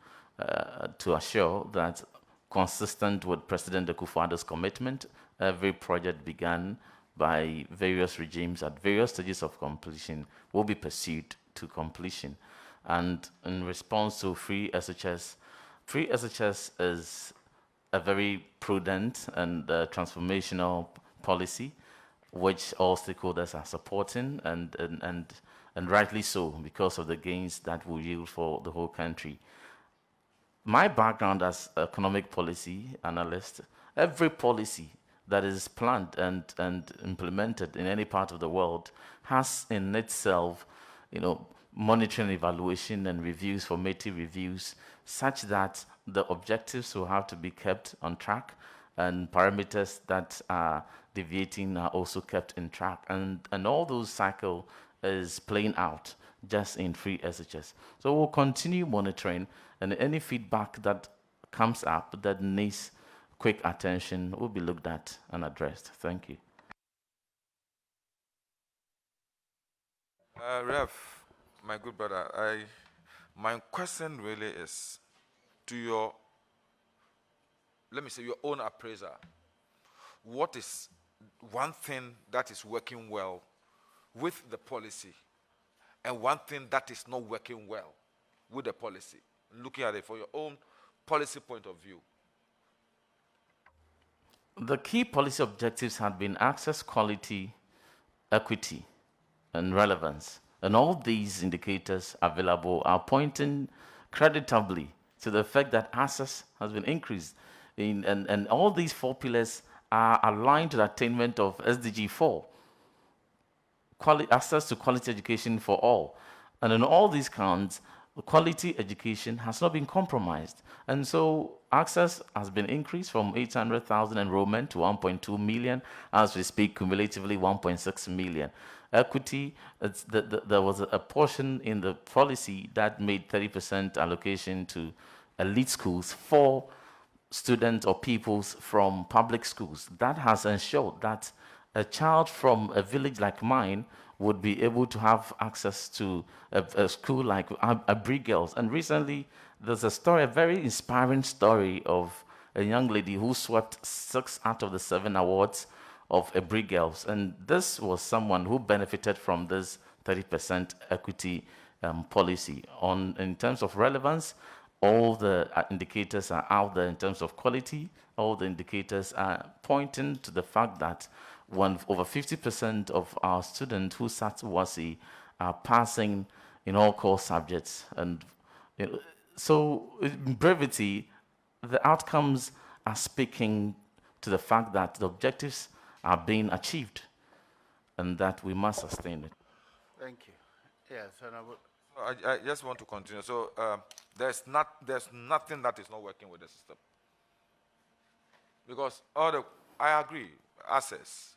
assure that, consistent with President Akufo-Addo's commitment, every project began by various regimes at various stages of completion will be pursued to completion. And in response to free SHS is a very prudent and transformational policy, which all stakeholders are supporting, and rightly so, because of the gains that will yield for the whole country. My background as economic policy analyst, every policy that is planned and implemented in any part of the world has in itself, monitoring, evaluation, and reviews, formative reviews, such that the objectives will have to be kept on track, and parameters that are deviating are also kept in track. And all those cycle is playing out just in free SHS. So we'll continue monitoring, and any feedback that comes up that needs quick attention will be looked at and addressed. Thank you. Rev, my good brother, my question really is to your, let me say, your own appraiser. What is one thing that is working well with the policy and one thing that is not working well with the policy? Looking at it from your own policy point of view. The key policy objectives had been access, quality, equity, and relevance. And all these indicators available are pointing creditably to the fact that access has been increased. And all these 4 pillars are aligned to the attainment of SDG 4, access to quality education for all. And in all these counts, quality education has not been compromised. And so access has been increased from 800,000 enrollment to 1.2 million. As we speak, cumulatively 1.6 million. Equity, there was a portion in the policy that made 30% allocation to elite schools for students or pupils from public schools. That has ensured that a child from a village like mine would be able to have access to a school like Abri Girls. And recently, there's a story, a very inspiring story of a young lady who swept 6 out of the 7 awards of Abri Girls. And this was someone who benefited from this 30% equity policy. In terms of relevance, all the indicators are out there in terms of quality. All the indicators are pointing to the fact that over 50% of our students who sat WASI are passing in all core subjects. And so in brevity, the outcomes are speaking to the fact that the objectives are being achieved and that we must sustain it. Thank you. Yes, and I would. I just want to continue. So there's nothing that is not working with the system. Because I agree, access,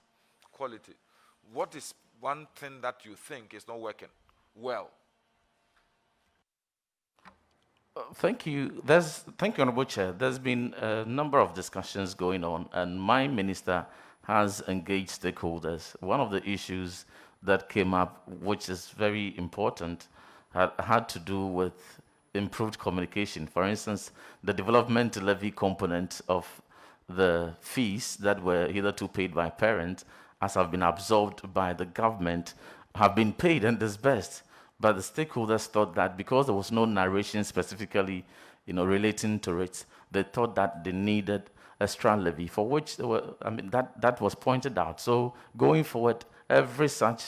quality. What is one thing that you think is not working well? Thank you. Thank you, Honorable Chair. There's been a number of discussions going on, and my minister has engaged stakeholders. One of the issues that came up, which is very important, had to do with improved communication. For instance, the development levy component of the fees that were hitherto paid by parents, as have been absorbed by the government, have been paid and disbursed. But the stakeholders thought that because there was no narration specifically, relating to it, they thought that they needed extra levy, for which that was pointed out. So going forward, every such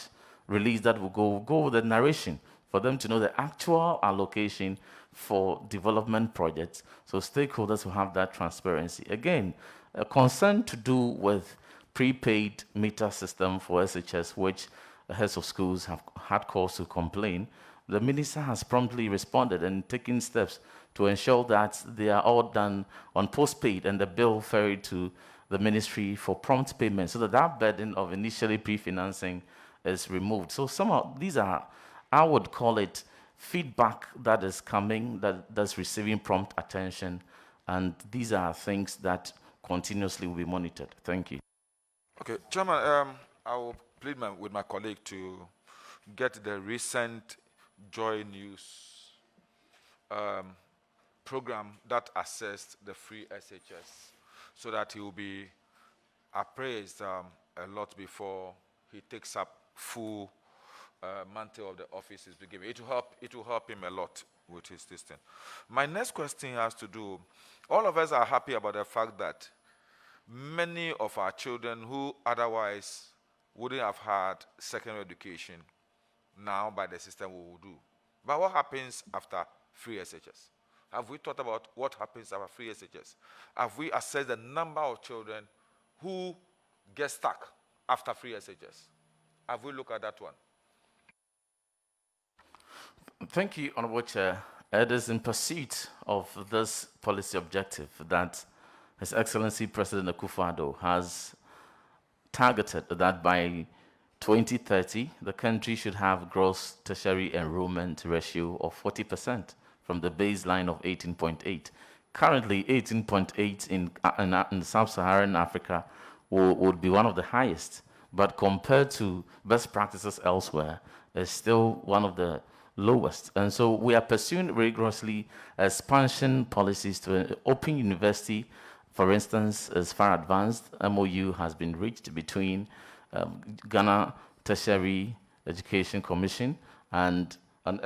release that will go with the narration for them to know the actual allocation for development projects. So stakeholders will have that transparency. Again, a concern to do with prepaid meter system for SHS, which heads of schools have had cause to complain. The minister has promptly responded and taken steps to ensure that they are all done on postpaid and the bill ferried to the ministry for prompt payment, so that burden of initially pre-financing is removed. So some of these are, I would call it, feedback that is coming, that's receiving prompt attention, and these are things that continuously will be monitored. Thank you. Okay, Chairman, I will plead with my colleague to get the recent Joy News program that assessed the free SHS, so that he will be appraised a lot before he takes up full mantle of the office is given. It will help him a lot with his system. My next question has to do, all of us are happy about the fact that many of our children who otherwise wouldn't have had secondary education now by the system will do. But what happens after free SHS? Have we thought about what happens after free SHS? Have we assessed the number of children who get stuck after free SHS? Have we looked at that one? Thank you, Honorable Chair. It is in pursuit of this policy objective that His Excellency President Akufo-Addo has targeted that by 2030, the country should have gross tertiary enrollment ratio of 40% from the baseline of 18.8. Currently, 18.8 in sub-Saharan Africa would be one of the highest, but compared to best practices elsewhere, it's still one of the lowest. And so we are pursuing rigorously expansion policies to open university. For instance, as far advanced, MOU has been reached between Ghana Tertiary Education Commission and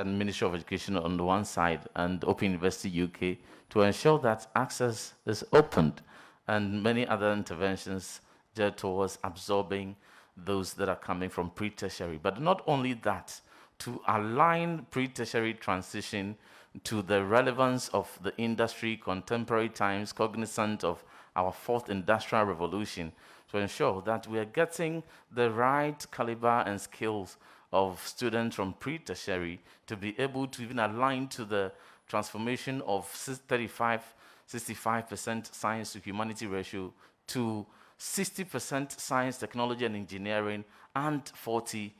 Ministry of Education on the one side and Open University UK to ensure that access is opened, and many other interventions geared towards absorbing those that are coming from pre-tertiary. But not only that, to align pre-tertiary transition to the relevance of the industry, contemporary times, cognizant of our fourth industrial revolution, to ensure that we are getting the right caliber and skills of students from pre-tertiary to be able to even align to the transformation of 65% science to humanity ratio to 60% science, technology, and engineering, and 40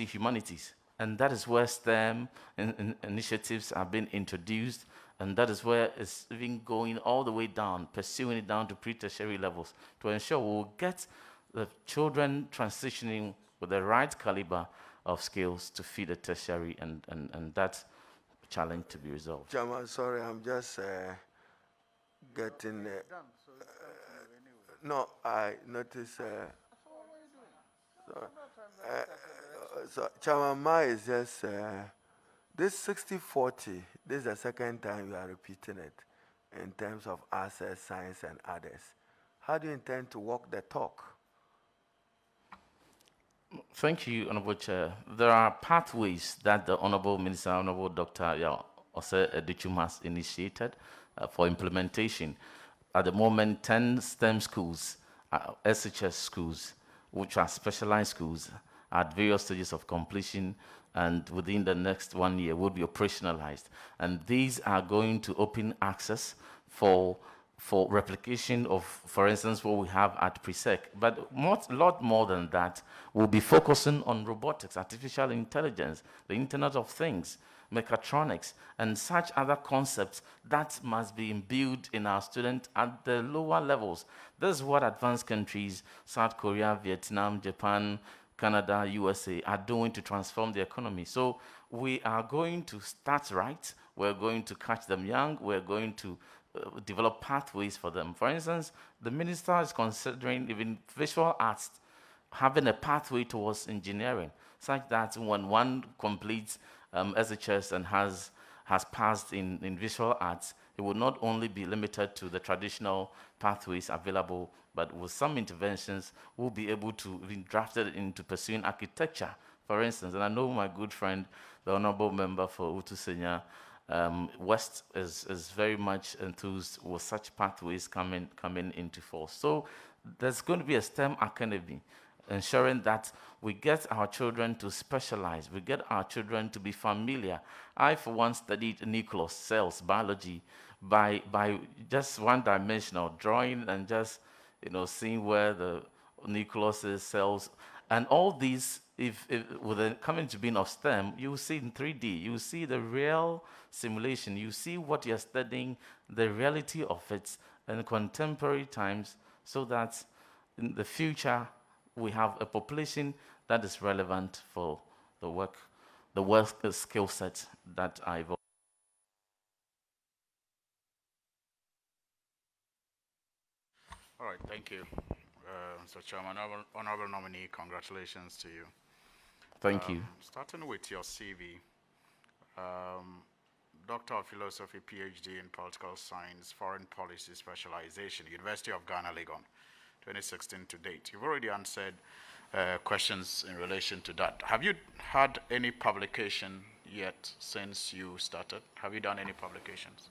humanities. And that is where STEM initiatives are being introduced, and that is where it's even going all the way down, pursuing it down to pre-tertiary levels to ensure we'll get the children transitioning with the right caliber of skills to feed the tertiary, and that challenge to be resolved. Chairman, sorry, I'm just getting. No, I noticed. So, Chairman, Ma is just this 60-40. This is the second time you are repeating it in terms of access, science, and others. How do you intend to walk the talk? Thank you, Honorable Chair. There are pathways that the Honorable Minister, Honorable Dr. Ose Edichum has initiated for implementation. At the moment, 10 STEM schools, SHS schools, which are specialized schools, at various stages of completion, and within the next 1 year will be operationalized. And these are going to open access for replication of, for instance, what we have at PreSec. But a lot more than that, we'll be focusing on robotics, artificial intelligence, the Internet of Things, mechatronics, and such other concepts that must be imbued in our students at the lower levels. This is what advanced countries, South Korea, Vietnam, Japan, Canada, USA, are doing to transform the economy. So we are going to start right. We're going to catch them young. We're going to develop pathways for them. For instance, the minister is considering even visual arts having a pathway towards engineering, such that when one completes SHS and has passed in visual arts, it will not only be limited to the traditional pathways available, but with some interventions, we'll be able to be drafted into pursuing architecture, for instance. And I know my good friend, the Honorable Member for Utusenya, West is very much enthused with such pathways coming into force. So there's going to be a STEM academy, ensuring that we get our children to specialize, we get our children to be familiar. I, for one, studied nucleus, cells, biology, by just one-dimensional drawing and just seeing where the nucleus is, cells, and all these. If with the coming to being of STEM, you will see in 3D, you will see the real simulation, you see what you're studying, the reality of it in contemporary times, so that in the future we have a population that is relevant for the work skill set that are evolving. All right, thank you. Mr. Chairman, honorable nominee, congratulations to you. Thank you. Starting with your CV, Doctor of Philosophy, PhD in Political Science, Foreign Policy Specialization, University of Ghana, Legon, 2016 to date. You've already answered questions in relation to that. Have you had any publication yet since you started? Have you done any publications?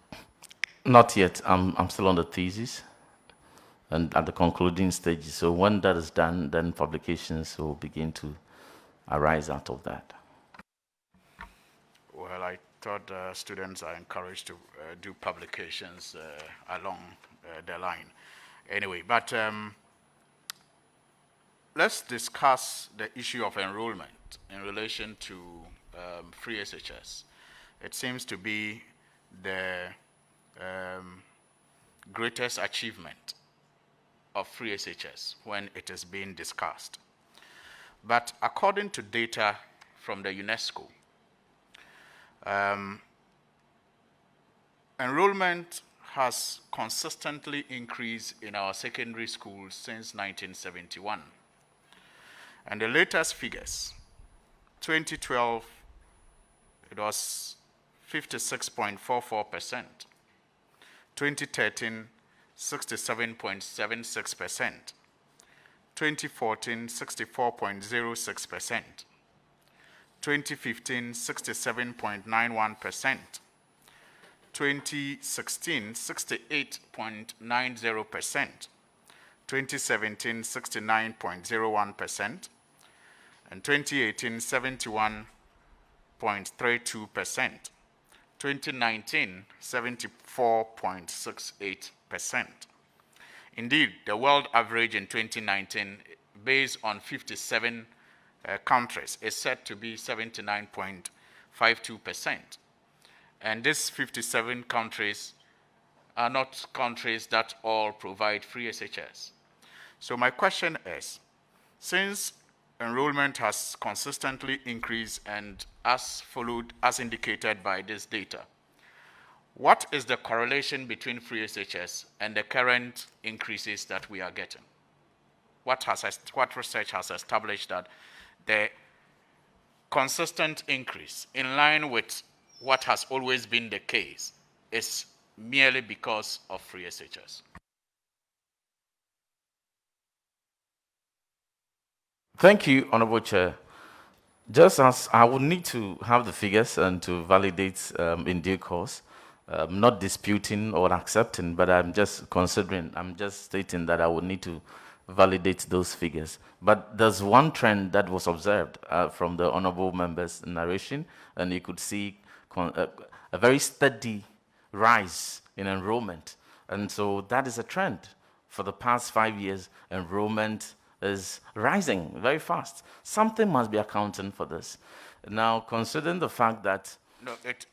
Not yet. I'm still on the thesis and at the concluding stages. So when that is done, then publications will begin to arise out of that. Well, I thought students are encouraged to do publications along the line. Anyway, but let's discuss the issue of enrollment in relation to free SHS. It seems to be the greatest achievement of free SHS when it is being discussed. But according to data from the UNESCO, enrollment has consistently increased in our secondary schools since 1971. And the latest figures, 2012, it was 56.44%. 2013, 67.76%. 2014, 64.06%. 2015, 67.91%. 2016, 68.90%. 2017, 69.01%. In 2018, 71.32%. 2019, 74.68%. Indeed, the world average in 2019, based on 57 countries, is set to be 79.52%. And these 57 countries are not countries that all provide free SHS. So my question is, since enrollment has consistently increased and as indicated by this data, what is the correlation between free SHS and the current increases that we are getting? What research has established that the consistent increase in line with what has always been the case is merely because of free SHS? Thank you, Honorable Chair. Just as I would need to have the figures and to validate in due course, not disputing or accepting, but I'm just stating that I would need to validate those figures. But there's one trend that was observed from the honorable member's narration, and you could see a very steady rise in enrollment. And so that is a trend. For the past 5 years, enrollment is rising very fast. Something must be accounting for this. Now, considering the fact that... No, it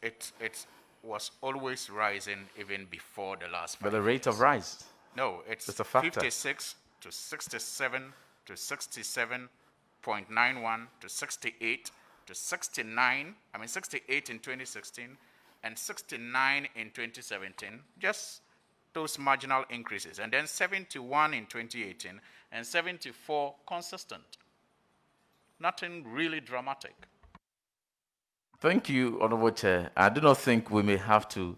was always rising even before the last 5 But the years. rate of rise. No, it's a factor. 56 to 67 to 67.91 to 68 to 69, 68 in 2016 and 69 in 2017, just those marginal increases, and then 71 in 2018 and 74 consistent. Nothing really dramatic. Thank you, Honorable Chair. I do not think we may have to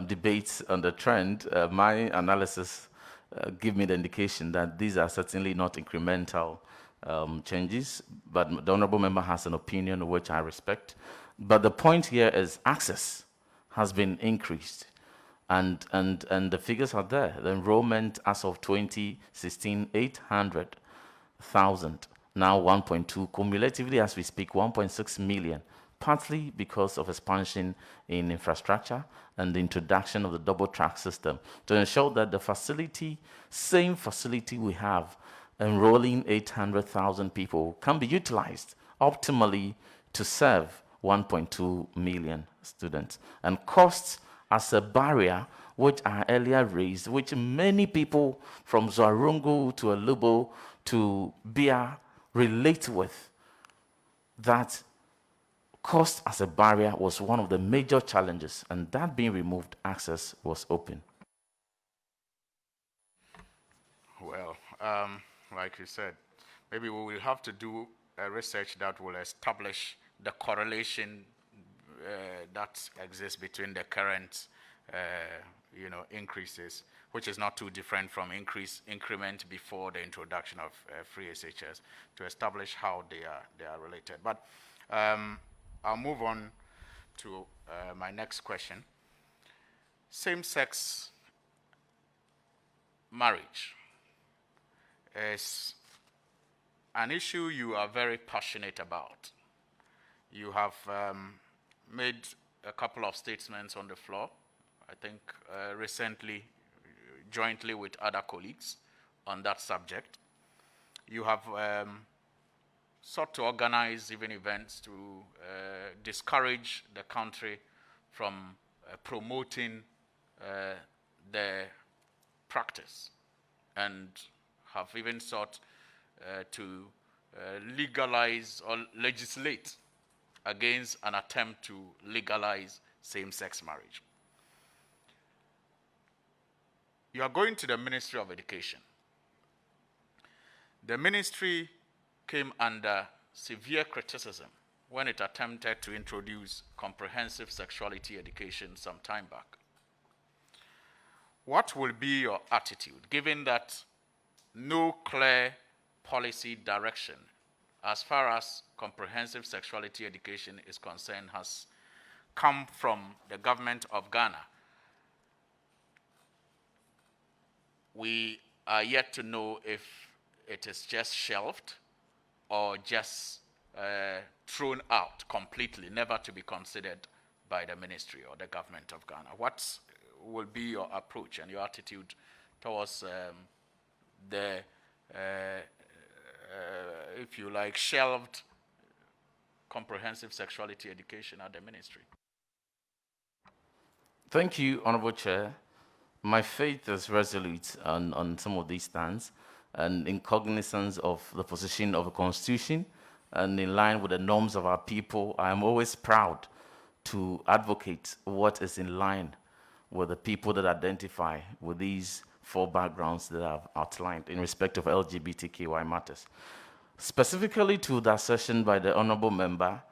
debate on the trend. My analysis give me the indication that these are certainly not incremental changes, but the Honorable Member has an opinion which I respect. But the point here is access has been increased, and the figures are there. The enrollment as of 2016, 800,000, now 1.2, cumulatively as we speak, 1.6 million, partly because of expansion in infrastructure and the introduction of the double track system to ensure that the facility, same facility we have, enrolling 800,000 people, can be utilized optimally to serve 1.2 million students. And costs as a barrier, which I earlier raised, which many people from Zwarungu to Alubo to Bia relate with, that cost as a barrier was one of the major challenges, and that being removed, access was open. Well, like you said, maybe we will have to do a research that will establish the correlation that exists between the current increases, which is not too different from increment before the introduction of free SHS, to establish how they are related. But I'll move on to my next question. Same-sex marriage is an issue you are very passionate about. You have made a couple of statements on the floor, I think recently, jointly with other colleagues on that subject. You have sought to organize even events to discourage the country from promoting the practice, and have even sought to legalize or legislate against an attempt to legalize same-sex marriage. You are going to the Ministry of Education. The ministry came under severe criticism when it attempted to introduce comprehensive sexuality education some time back. What will be your attitude, given that no clear policy direction as far as comprehensive sexuality education is concerned has come from the government of Ghana? We are yet to know if it is just shelved or just thrown out completely, never to be considered by the ministry or the government of Ghana. What will be your approach and your attitude towards the, if you like, shelved comprehensive sexuality education at the ministry? Thank you, Honorable Chair. My faith is resolute on some of these stands, and in cognizance of the position of the Constitution and in line with the norms of our people, I am always proud to advocate what is in line with the people that identify with these four backgrounds that I've outlined in respect of LGBTQI matters. Specifically to the assertion by the Honorable Member,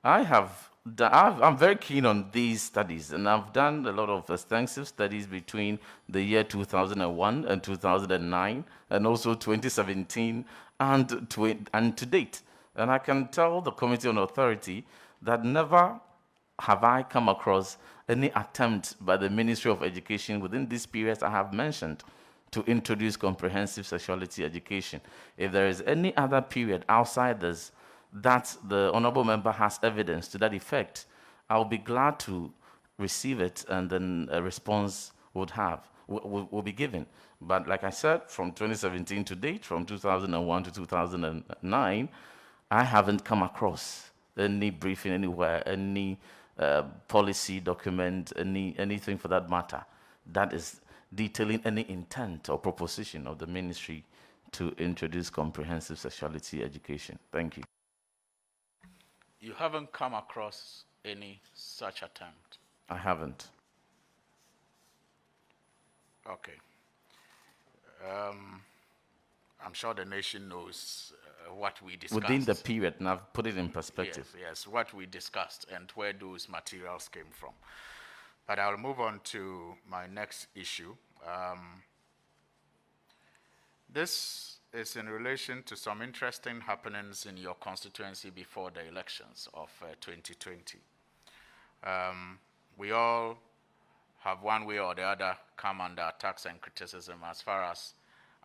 I'm very keen on these studies, and I've done a lot of extensive studies between the year 2001 and 2009, and also 2017 and to date. And I can tell the Committee on Authority that never have I come across any attempt by the Ministry of Education within these periods I have mentioned to introduce comprehensive sexuality education. If there is any other period outside this that the Honorable Member has evidence to that effect, I'll be glad to receive it, and then a response will be given. But like I said, from 2017 to date, from 2001 to 2009, I haven't come across any briefing anywhere, any policy document, anything for that matter, that is detailing any intent or proposition of the ministry to introduce comprehensive sexuality education. Thank you. You haven't come across any such attempt? I haven't. Okay. I'm sure the nation knows what we discussed. Within the period, and I've put it in perspective. Yes, what we discussed and where those materials came from. But I'll move on to my next issue. This is in relation to some interesting happenings in your constituency before the elections of 2020. We all have one way or the other come under attacks and criticism as far as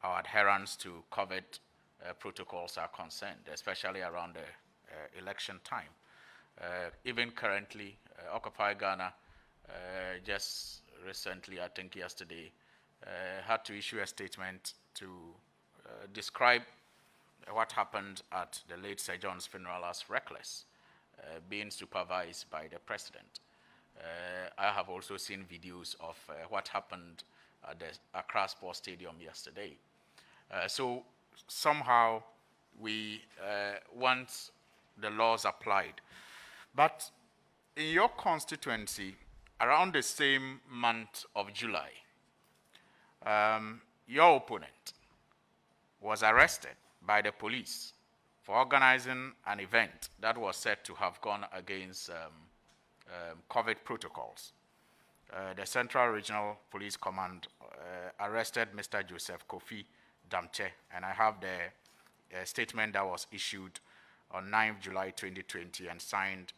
our adherence to COVID protocols are concerned, especially around the election time. Even currently, Occupy Ghana just recently, I think yesterday, had to issue a statement to describe what happened at the late Sir John's funeral as reckless, being supervised by the president. I have also seen videos of what happened at the Accra Sports Stadium yesterday. So somehow we want the laws applied. But in your constituency, around the same month of July, your opponent was arrested by the police for organizing an event that was said to have gone against COVID protocols. The Central Regional Police Command arrested Mr. Joseph Kofi Damche, and I have the statement that was issued on 9th July 2020 and signed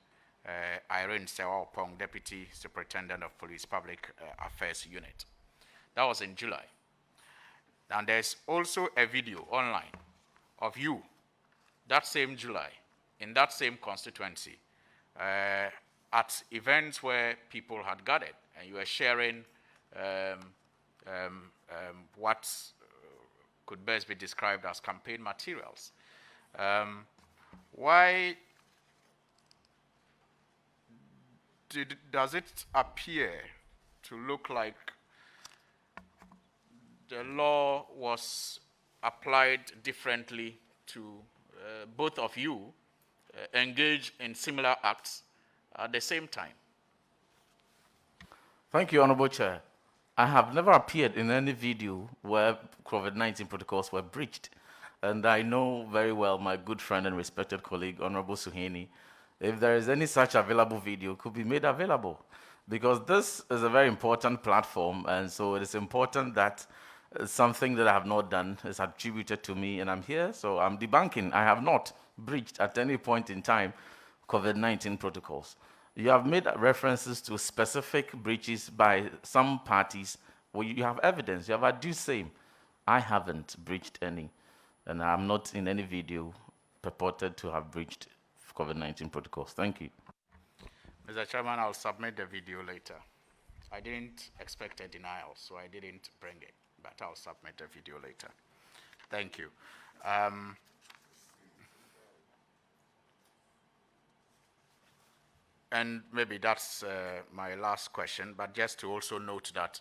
Irene Sewa Opong, Deputy Superintendent of Police Public Affairs Unit. That was in July. And there's also a video online of you, that same July, in that same constituency, at events where people had gathered, and you were sharing what could best be described as campaign materials. Why does it appear to look like the law was applied differently to both of you engage in similar acts at the same time? Thank you, Honorable Chair. I have never appeared in any video where COVID-19 protocols were breached. And I know very well my good friend and respected colleague, Honorable Suheni, if there is any such available video, it could be made available. Because this is a very important platform, and so it is important that something that I have not done is attributed to me, and I'm here, so I'm debunking. I have not breached at any point in time COVID-19 protocols. You have made references to specific breaches by some parties where you have evidence, you have adduced same. I haven't breached any, and I'm not in any video purported to have breached COVID-19 protocols. Thank you. Mr. Chairman, I'll submit the video later. I didn't expect a denial, so I didn't bring it, but I'll submit the video later. Thank you. And maybe that's my last question, but just to also note that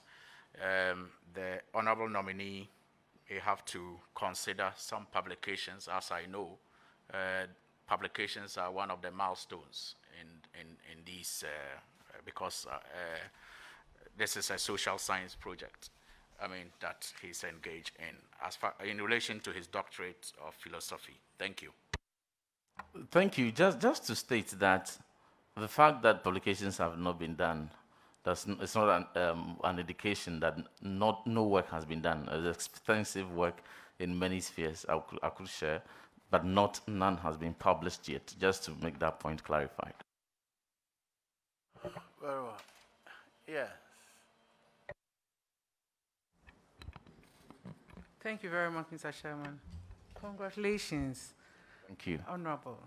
the honorable nominee may have to consider some publications. As I know, publications are one of the milestones in these, because this is a social science project, that he's engaged in, in relation to his doctorate of philosophy. Thank you. Thank you. Just to state that the fact that publications have not been done, it's not an indication that no work has been done. There's extensive work in many spheres I could share, but none has been published yet, just to make that point clarified. Very well. Yes. Thank you very much, Mr. Chairman. Congratulations. Thank you. Honorable.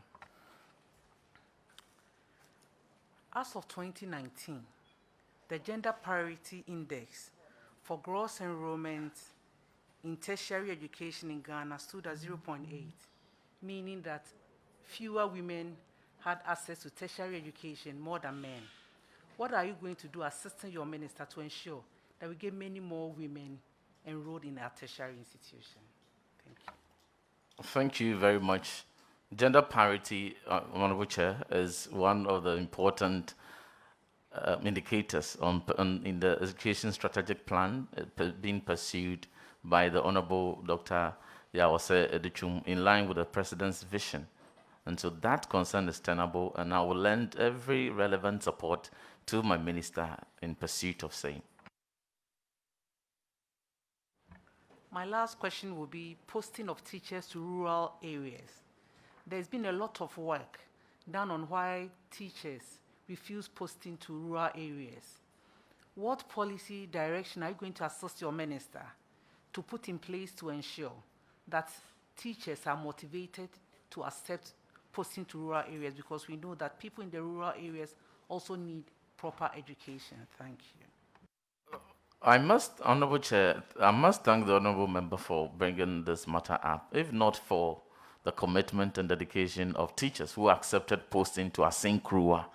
As of 2019, the Gender Parity Index for gross enrollment in tertiary education in Ghana stood at 0.8, meaning that fewer women had access to tertiary education more than men. What are you going to do, assisting your minister, to ensure that we get many more women enrolled in our tertiary institution? Thank you. Thank you very much. Gender parity, Honorable Chair, is one of the important indicators in the education strategic plan being pursued by the Honorable Dr. Yawase Edichum in line with the President's vision. And so that concern is tenable, and I will lend every relevant support to my minister in pursuit of same. My last question will be posting of teachers to rural areas. There's been a lot of work done on why teachers refuse posting to rural areas. What policy direction are you going to assist your minister to put in place to ensure that teachers are motivated to accept posting to rural areas, because we know that people in the rural areas also need proper education? Thank you. Honorable Chair, I must thank the Honorable Member for bringing this matter up. If not for the commitment and dedication of teachers who accepted posting to Asinkrua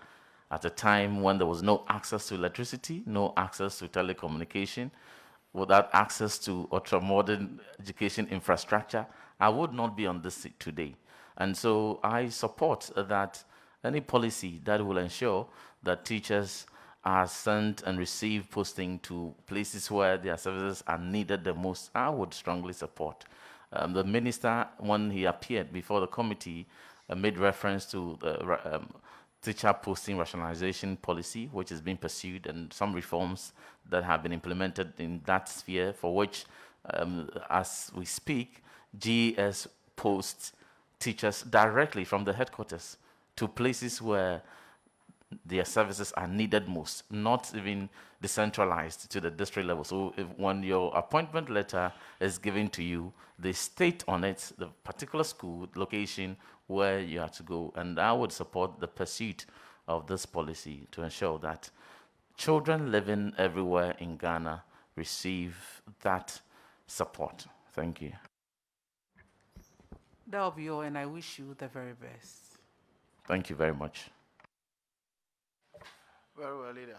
at a time when there was no access to electricity, no access to telecommunication, without access to ultra-modern education infrastructure, I would not be on this seat today. And so I support that any policy that will ensure that teachers are sent and receive posting to places where their services are needed the most, I would strongly support. The minister, when he appeared before the committee, made reference to the teacher posting rationalization policy, which is being pursued, and some reforms that have been implemented in that sphere, for which, as we speak, GES posts teachers directly from the headquarters to places where their services are needed most, not even decentralized to the district level. So when your appointment letter is given to you, they state on it the particular school location where you have to go. And I would support the pursuit of this policy to ensure that children living everywhere in Ghana receive that support. Thank you. That will be all, and I wish you the very best. Thank you very much. Very well, leader.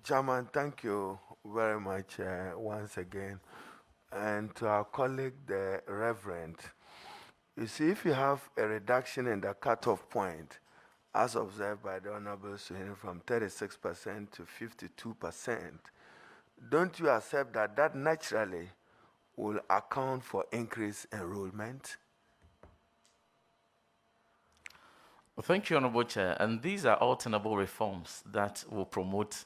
Chairman, thank you very much once again. And to our colleague, the Reverend, you see, if you have a reduction in the cutoff point, as observed by the Honorable Suhail, from 36% to 52%, don't you accept that that naturally will account for increased enrollment? Thank you, Honorable Chair. And these are all tenable reforms that will promote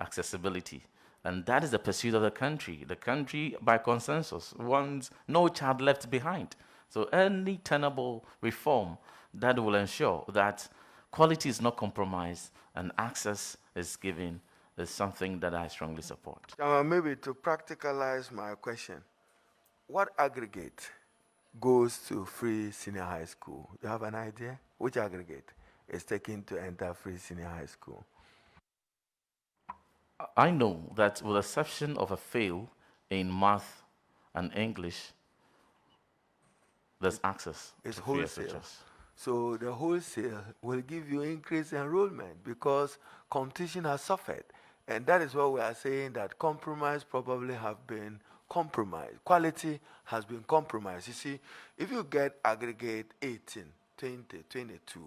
accessibility. And that is the pursuit of the country. The country, by consensus, wants no child left behind. So any tenable reform that will ensure that quality is not compromised and access is given is something that I strongly support. Maybe to practicalize my question, what aggregate goes to free senior high school? You have an idea? which aggregate is taken to enter free senior high school? I know that with the exception of a fail in math and English, there's access It's to free wholesale. SHS. So the wholesale will give you increased enrollment because competition has suffered. And that is what we are saying, that compromise probably have been compromised. Quality has been compromised. You see, if you get aggregate 18, 20, 22,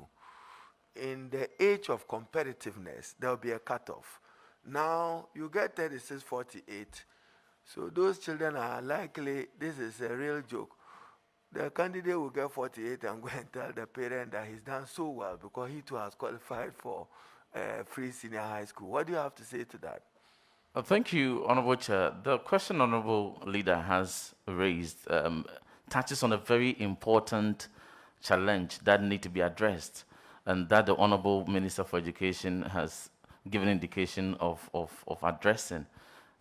in the age of competitiveness, there will be a cutoff. Now you get 36, 48. So those children are likely, this is a real joke. The candidate will get 48 and go and tell the parent that he's done so well because he too has qualified for free senior high school. What do you have to say to that? Thank you, Honorable Chair. The question Honorable Leader has raised touches on a very important challenge that need to be addressed, and that the Honorable Minister for Education has given indication of addressing.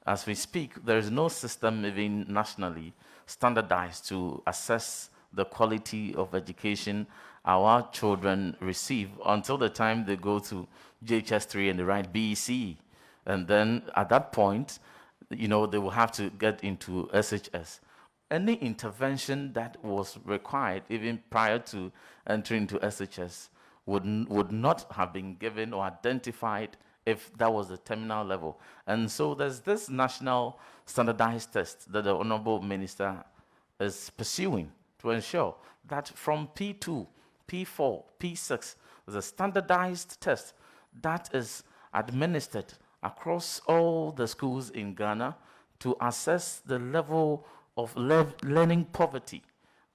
As we speak, there is no system even nationally standardized to assess the quality of education our children receive until the time they go to JHS3 and they write BEC. And then at that point, they will have to get into SHS. Any intervention that was required even prior to entering into SHS would not have been given or identified if that was the terminal level. And so there's this national standardized test that the Honorable Minister is pursuing to ensure that from P2, P4, P6, there's a standardized test that is administered across all the schools in Ghana to assess the level of learning poverty,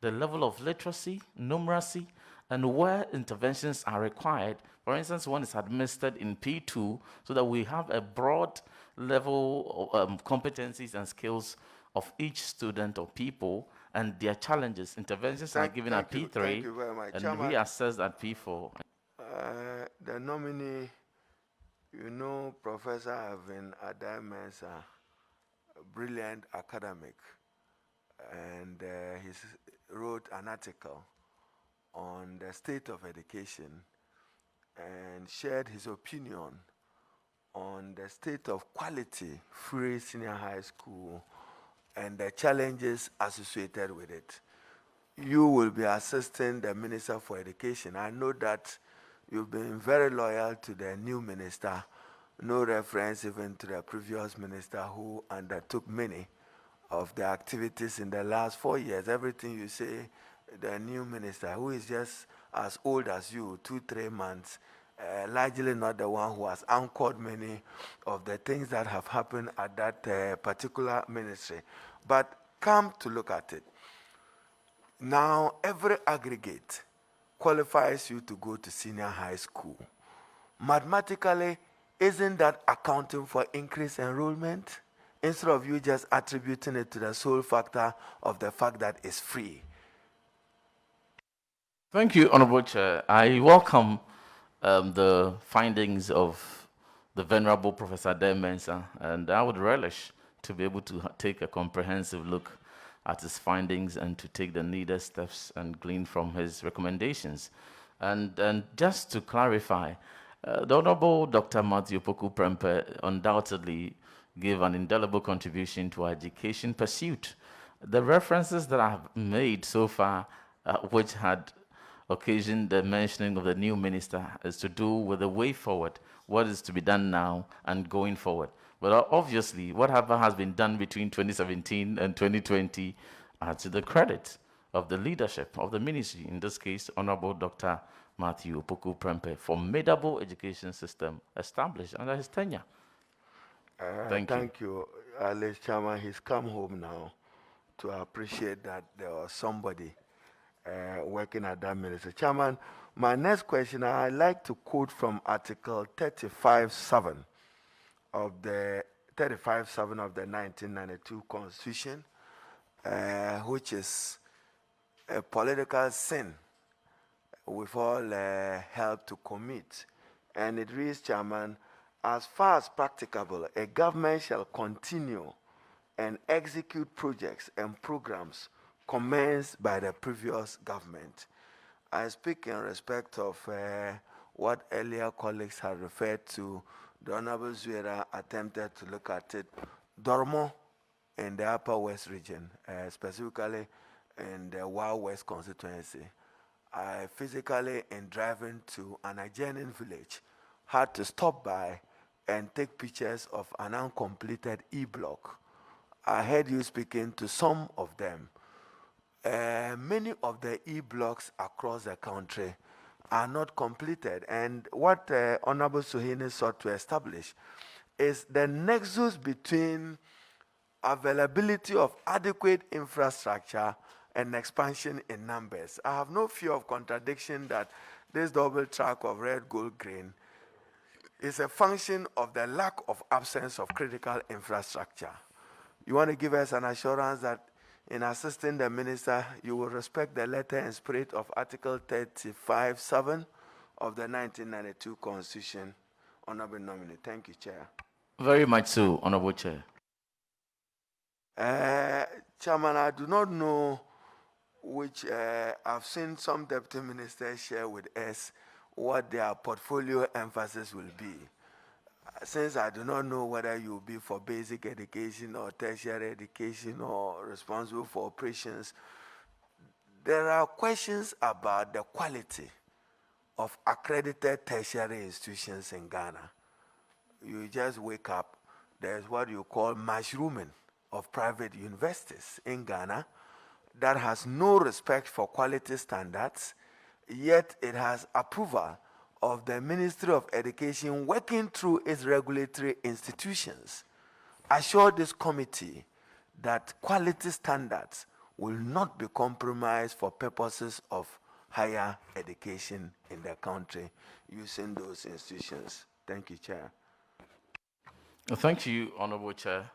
the level of literacy, numeracy, and where interventions are required. For instance, one is administered in P2 so that we have a broad level of competencies and skills of each student or people and their challenges. Interventions are given at P3 thank you very much. and Chairman, reassessed at P4. the nominee, Professor Avin Adai-Mensah, a brilliant academic, and he wrote an article on the state of education and shared his opinion on the state of quality free senior high school and the challenges associated with it. You will be assisting the Minister for Education. I know that you've been very loyal to the new minister, no reference even to the previous minister who undertook many of the activities in the last 4 years. Everything you say, the new minister, who is just as old as you, 2-3 months, largely not the one who has anchored many of the things that have happened at that particular ministry. But come to look at it, now every aggregate qualifies you to go to senior high school. Mathematically, isn't that accounting for increased enrollment? Instead of you just attributing it to the sole factor of the fact that it's free. Thank you, Honorable Chair. I welcome the findings of the Venerable Professor Adai-Mensah, and I would relish to be able to take a comprehensive look at his findings and to take the needed steps and glean from his recommendations. And just to clarify, the Honorable Dr. Matthew Poku Prempeh undoubtedly gave an indelible contribution to our education pursuit. The references that I have made so far, which had occasioned the mentioning of the new minister, is to do with the way forward, what is to be done now and going forward. But obviously, whatever has been done between 2017 and 2020 are to the credit of the leadership of the ministry, in this case, Honorable Dr. Matthew Poku Prempeh, formidable education system established under his tenure. Thank you. Alice Chairman, he's come home now to appreciate that there was somebody working at that ministry. Chairman, my next question, I'd like to quote from Article 35(7) of the 1992 Constitution, which is a political sin we've all helped to commit. And it reads, Chairman, as far as practicable, a government shall continue and execute projects and programs commenced by the previous government. I speak in respect of what earlier colleagues have referred to. The Honorable Zuera attempted to look at it. Dormo in the Upper West region, specifically in the Wild West constituency. I physically, in driving to an adjoining village, had to stop by and take pictures of an uncompleted E-block. I heard you speaking to some of them. Many of the E-blocks across the country are not completed. And what Honorable Suhini sought to establish is the nexus between availability of adequate infrastructure and expansion in numbers. I have no fear of contradiction that this double track of red, gold, green is a function of the lack of absence of critical infrastructure. You want to give us an assurance that in assisting the minister, you will respect the letter and spirit of Article 35(7) of the 1992 Constitution. Honorable nominee. Thank you, Chair. Very much so, Honorable Chair. Chairman, I do not know which I've seen some deputy ministers share with us what their portfolio emphasis will be. Since I do not know whether you will be for basic education or tertiary education or responsible for operations, there are questions about the quality of accredited tertiary institutions in Ghana. You just wake up, there's what you call mushrooming of private universities in Ghana that has no respect for quality standards, yet it has approval of the Ministry of Education working through its regulatory institutions. Assure this committee that quality standards will not be compromised for purposes of higher education in the country using those institutions. Thank you, Chair. Thank you, Honorable Chair.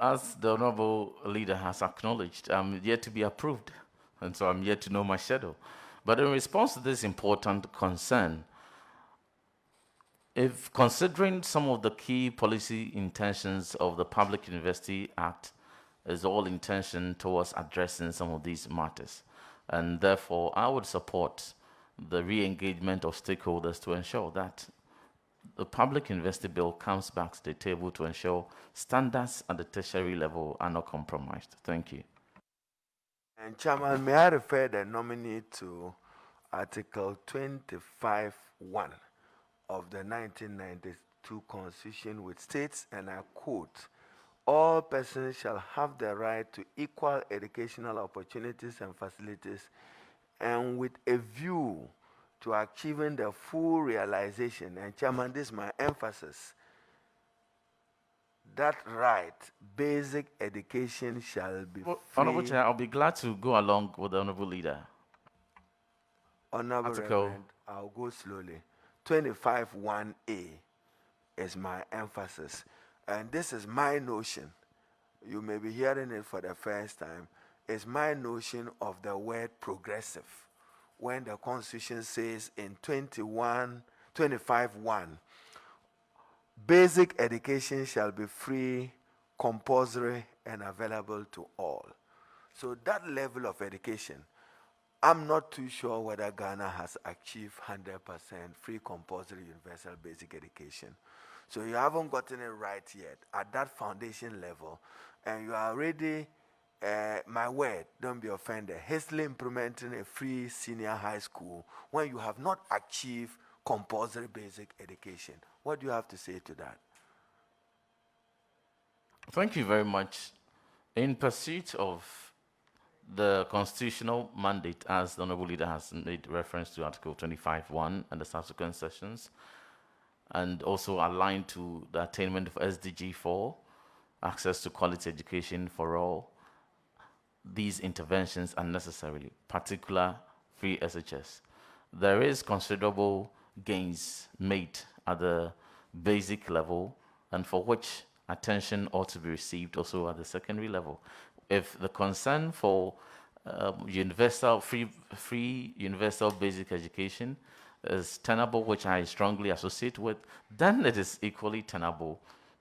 As the Honorable Leader has acknowledged, I'm yet to be approved, and so I'm yet to know my schedule. But in response to this important concern, if considering some of the key policy intentions of the Public University Act is all intention towards addressing some of these matters, and therefore I would support the re-engagement of stakeholders to ensure that the Public University Bill comes back to the table to ensure standards at the tertiary level are not compromised. Thank you. And Chairman, may I refer the nominee to Article 25(1) of the 1992 Constitution, which states, and I quote, "All persons shall have the right to equal educational opportunities and facilities, and with a view to achieving the full realization," and Chairman, this is my emphasis, "that right, basic education shall be free." Honorable Chair, I'll be glad to go along with the Honorable Leader. Honorable Article. Reverend, I'll go slowly. 25(1)(a) is my emphasis. And this is my notion. You may be hearing it for the first time. It's my notion of the word progressive. When the Constitution says in 25(1), basic education shall be free, compulsory, and available to all. So that level of education, I'm not too sure whether Ghana has achieved 100% free compulsory universal basic education. So you haven't gotten it right yet at that foundation level, and you are already, my word, don't be offended, hastily implementing a free senior high school when you have not achieved compulsory basic education. What do you have to say to that? Thank you very much. In pursuit of the constitutional mandate, as the Honorable Leader has made reference to Article 25(1) and the subsequent sessions, and also aligned to the attainment of SDG 4, access to quality education for all, these interventions are necessary, particular free SHS. There is considerable gains made at the basic level, and for which attention ought to be received also at the secondary level. If the concern for universal free universal basic education is tenable, which I strongly associate with, then it is equally tenable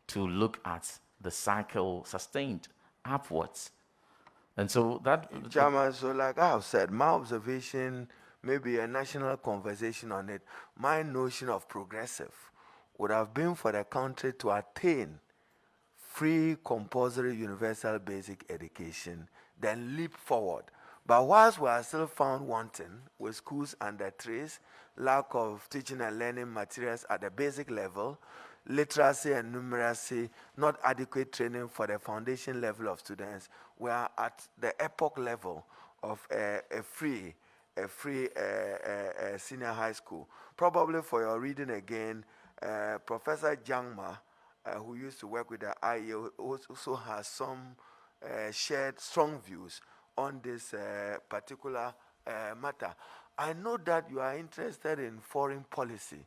to look at the cycle sustained upwards. And so that... Chairman, so like I have said, my observation maybe a national conversation on it. My notion of progressive would have been for the country to attain free, compulsory, universal basic education, then leap forward. But whilst we are still found wanting with schools under trace, lack of teaching and learning materials at the basic level, literacy and numeracy, not adequate training for the foundation level of students, we are at the epoch level of a free senior high school. Probably for your reading again, Professor Jangma, who used to work with the IE, also has some shared strong views on this particular matter. I know that you are interested in foreign policy,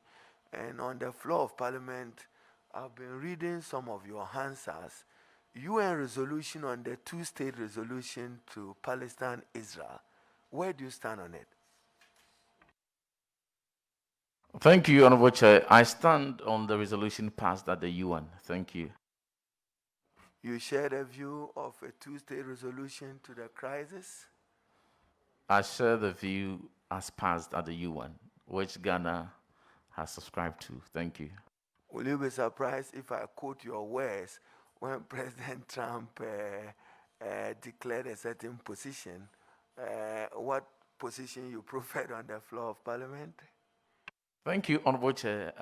and on the floor of Parliament, I've been reading some of your answers. UN resolution on the two-state resolution to Palestine, Israel. Where do you stand on it? Thank you, Honorable Chair. I stand on the resolution passed at the UN. Thank you. You share the view of a two-state resolution to the crisis? I share the view as passed at the UN, which Ghana has subscribed to. Thank you. Will you be surprised if I quote your words when President Trump declared a certain position? What position you preferred on the floor of Parliament? Thank you, Honorable Chair.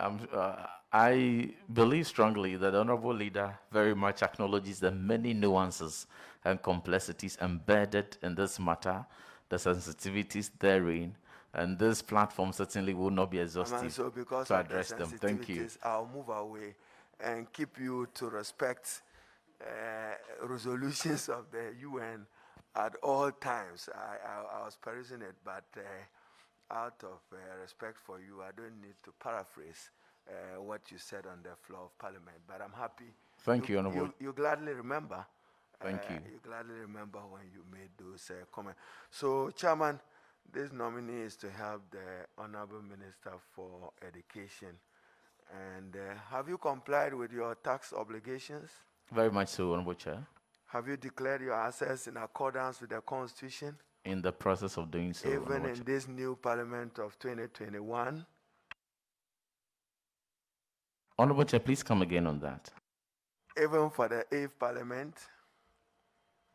I believe strongly that the Honorable Leader very much acknowledges the many nuances and complexities embedded in this matter, the sensitivities therein, and this platform certainly will not be exhaustive So because to of address the them. Thank you. sensitivities, I'll move away and keep you to respect resolutions of the UN at all times. I was perusing it, but out of respect for you, I don't need to paraphrase what you said on the floor of Parliament. But I'm happy. Thank you, Honorable. You gladly remember. Thank you. You gladly remember when you made those comments. So, Chairman, this nominee is to help the Honorable Minister for Education. And have you complied with your tax obligations? Very much so, Honorable Chair. Have you declared your assets in accordance with the Constitution? In the process of doing so, Even Honorable in Chair. this new Parliament of 2021? Honorable Chair, please come again on that. Even for the 8th Parliament?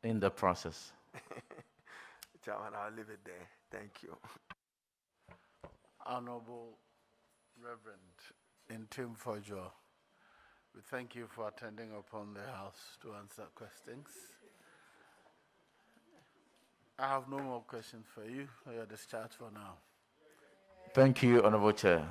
In the process. Chairman, I'll leave it there. Thank you. Honorable Reverend Ntim Fordjour, we thank you for attending upon the House to answer questions. I have no more questions for you. You're discharged for now. Thank you, Honorable Chair.